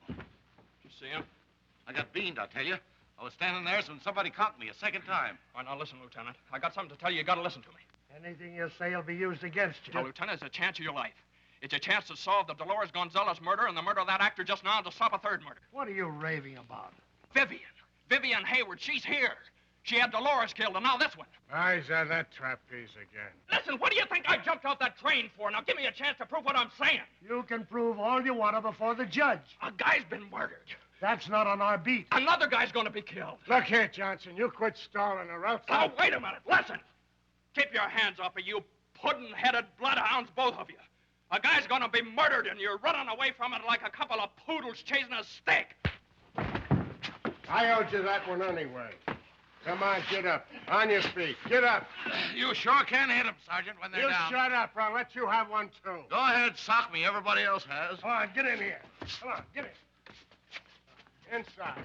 Did you see him? I got beamed, I tell you. I was standing there when somebody conked me a second time. All right, now listen, Lieutenant. I got something to tell you. You got to listen to me. Anything you say will be used against you. Now, Lieutenant, it's a chance of your life. It's a chance to solve the Dolores Gonzalez murder and the murder of that actor just now and to stop a third murder. What are you raving about? Vivian Hayward, she's here. She had Dolores killed, and now this one. Eyes on that trapeze again. Listen, what do you think I jumped off that train for? Now, give me a chance to prove what I'm saying. You can prove all you want to before the judge. A guy's been murdered. That's not on our beat. Another guy's going to be killed. Look here, Johnson. You quit stalling or else Now, wait a minute. Listen. Keep your hands off of you puddin'-headed bloodhounds, both of you. A guy's going to be murdered, and you're running away from it like a couple of poodles chasing a steak. I owed you that one anyway. Come on, get up. On your feet. Get up. You sure can hit them, Sergeant, when they're You down. shut up, or I'll let you have one, too. Go ahead, sock me. Everybody else has. Come on, get in here. Come on, get in. Inside.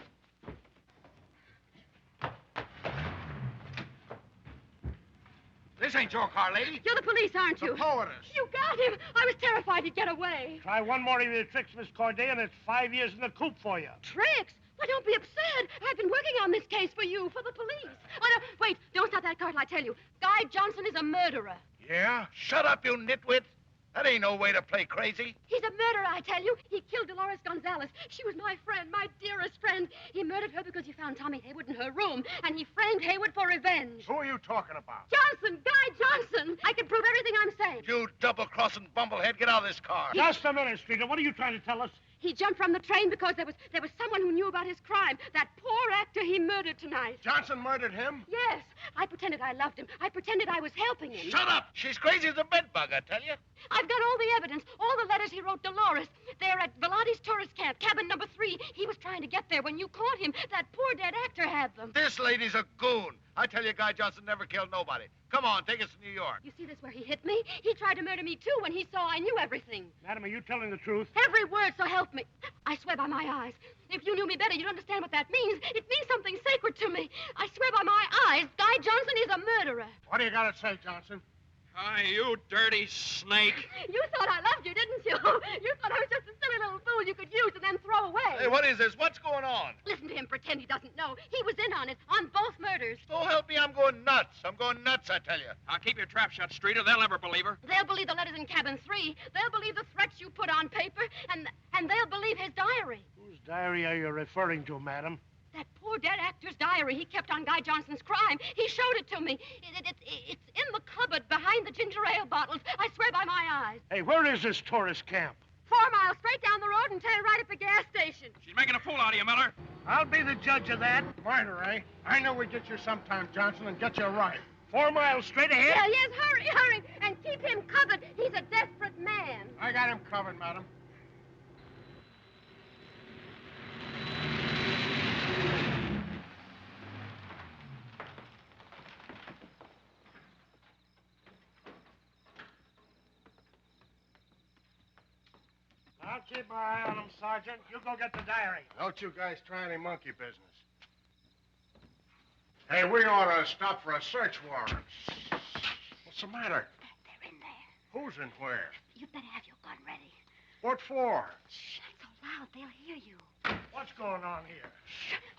This ain't your car, lady. You're the police, aren't you? The poetess. You got him. I was terrified he'd get away. Try one more of your tricks, Miss Corday, and it's 5 years in the coop for you. Tricks? Why, don't be upset. I've been working on this case for you, for the police. Oh, no, wait, don't stop that car till I tell you. Guy Johnson is a murderer. Yeah? Shut up, you nitwit. That ain't no way to play crazy. He's a murderer, I tell you. He killed Dolores Gonzalez. She was my friend, my dearest friend. He murdered her because he found Tommy Hayward in her room, and he framed Hayward for revenge. Who are you talking about? Johnson, Guy Johnson. I can prove everything I'm saying. You double-crossing bumblehead, get out of this car. Just a minute, Streeter. What are you trying to tell us? He jumped from the train because there was someone who knew about his crime. That poor actor he murdered tonight. Johnson murdered him? Yes. I pretended I loved him. I pretended I was helping him. Shut up. She's crazy as a bedbug, I tell you. I've got all the evidence, all the letters he wrote Dolores. They're at Velati's tourist camp, cabin number 3. He was trying to get there when you caught him. That poor dead actor had them. This lady's a goon. I tell you, Guy Johnson never killed nobody. Come on, take us to New York. You see this where he hit me? He tried to murder me, too, when he saw I knew everything. Madam, are you telling the truth? Every word, so help me. I swear by my eyes. If you knew me better, you'd understand what that means. It means something sacred to me. I swear by my eyes, Guy Johnson is a murderer. What do you got to say, Johnson? Hi, you dirty snake. You thought I loved you, didn't you? You thought I was just a silly little fool you could use and then throw away. Hey, what is this? What's going on? Listen to him pretend he doesn't know. He was in on it, on both murders. Oh, help me, I'm going nuts. I'm going nuts, I tell you. Now, keep your trap shut, Streeter. They'll never believe her. They'll believe the letters in cabin 3. They'll believe the threats you put on paper, and they'll believe his diary. Whose diary are you referring to, madam? That poor dead actor's diary he kept on Guy Johnson's crime. He showed it to me. It's in the cupboard behind the ginger ale bottles. I swear by my eyes. Hey, where is this tourist camp? 4 miles straight down the road and turn right at the gas station. She's making a fool out of you, Miller. I'll be the judge of that. Murder, eh? I know we'd get you sometime, Johnson, and get you right. 4 miles straight ahead? Yeah, yes, hurry, and keep him covered. He's a desperate man. I got him covered, madam. I'll keep my eye on him, Sergeant. You go get the diary. Don't you guys try any monkey business. Hey, we ought to stop for a search warrant. What's the matter? They're in there. Who's in where? You'd better have your gun ready. What for? Shh, not so loud. They'll hear you. What's going on here?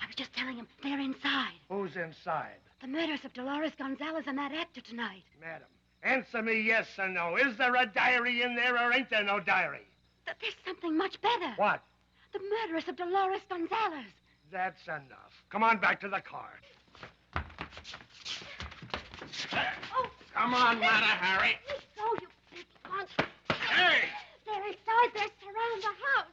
I was just telling him they're inside. Who's inside? The murders of Dolores Gonzalez and that actor tonight. Madam, answer me yes or no. Is there a diary in there or ain't there no diary? There's something much better. What? The murderess of Dolores Gonzalez. That's enough. Come on back to the car. Oh. Come on, Mata, Harry. Let go, you big monster. Hey! They're inside. They're surrounding the house.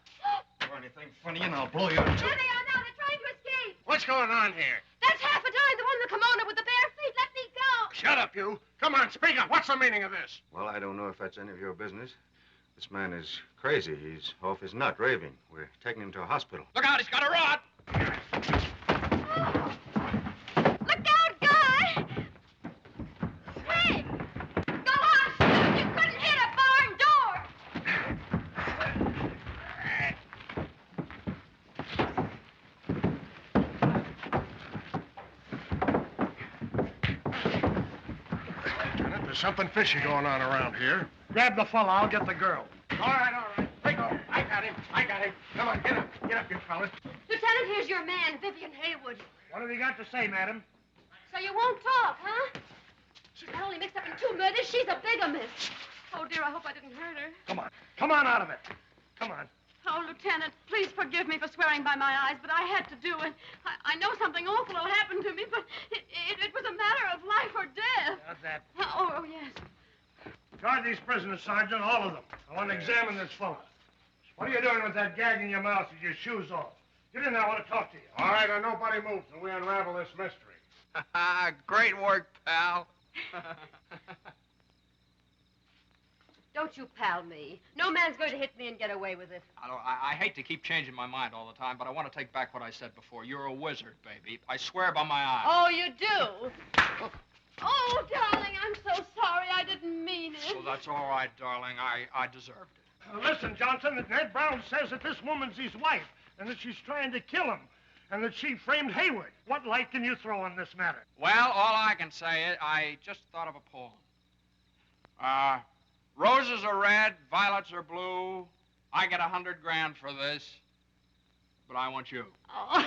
Do anything funny and I'll blow you. There they are now. They're trying to escape. What's going on here? That's half a dime. The one in the kimono with the bare feet. Let me go. Shut up, you. Come on, speak up. What's the meaning of this? Well, I don't know if that's any of your business. This man is crazy. He's off his nut, raving. We're taking him to a hospital. Look out, he's got a rod. Look out, guy! Hey! Go on, shoot! You couldn't hit a barn door! Lieutenant, there's something fishy going on around here. Grab the fella. I'll get the girl. All right. Take off. I got him. Come on, get up. Get up, you fellas. Lieutenant, here's your man, Vivian Haywood. What have you got to say, madam? So you won't talk, huh? She's not only mixed up in 2 murders, she's a bigamist. Oh, dear, I hope I didn't hurt her. Come on. Come on out of it. Come on. Oh, Lieutenant, please forgive me for swearing by my eyes, but I had to do it. I know something awful will happen to me, but it was a matter of life or death. How's that? Oh, yes. Guard these prisoners, Sergeant, all of them. I want to examine this fella. What are you doing with that gag in your mouth with your shoes off? Get in there, I want to talk to you. All right, now nobody moves till we unravel this mystery. Great work, pal. Don't you pal me. No man's going to hit me and get away with it. I hate to keep changing my mind all the time, but I want to take back what I said before. You're a wizard, baby. I swear by my eyes. Oh, you do? Oh, darling, I'm so sorry. I didn't mean it. Well, that's all right, darling. I deserved it. Listen, Johnson, that Ned Brown says that this woman's his wife and that she's trying to kill him and that she framed Hayward. What light can you throw on this matter? Well, all I can say is I just thought of a poem. Roses are red, violets are blue. I get $100 grand for this, but I want you. Oh.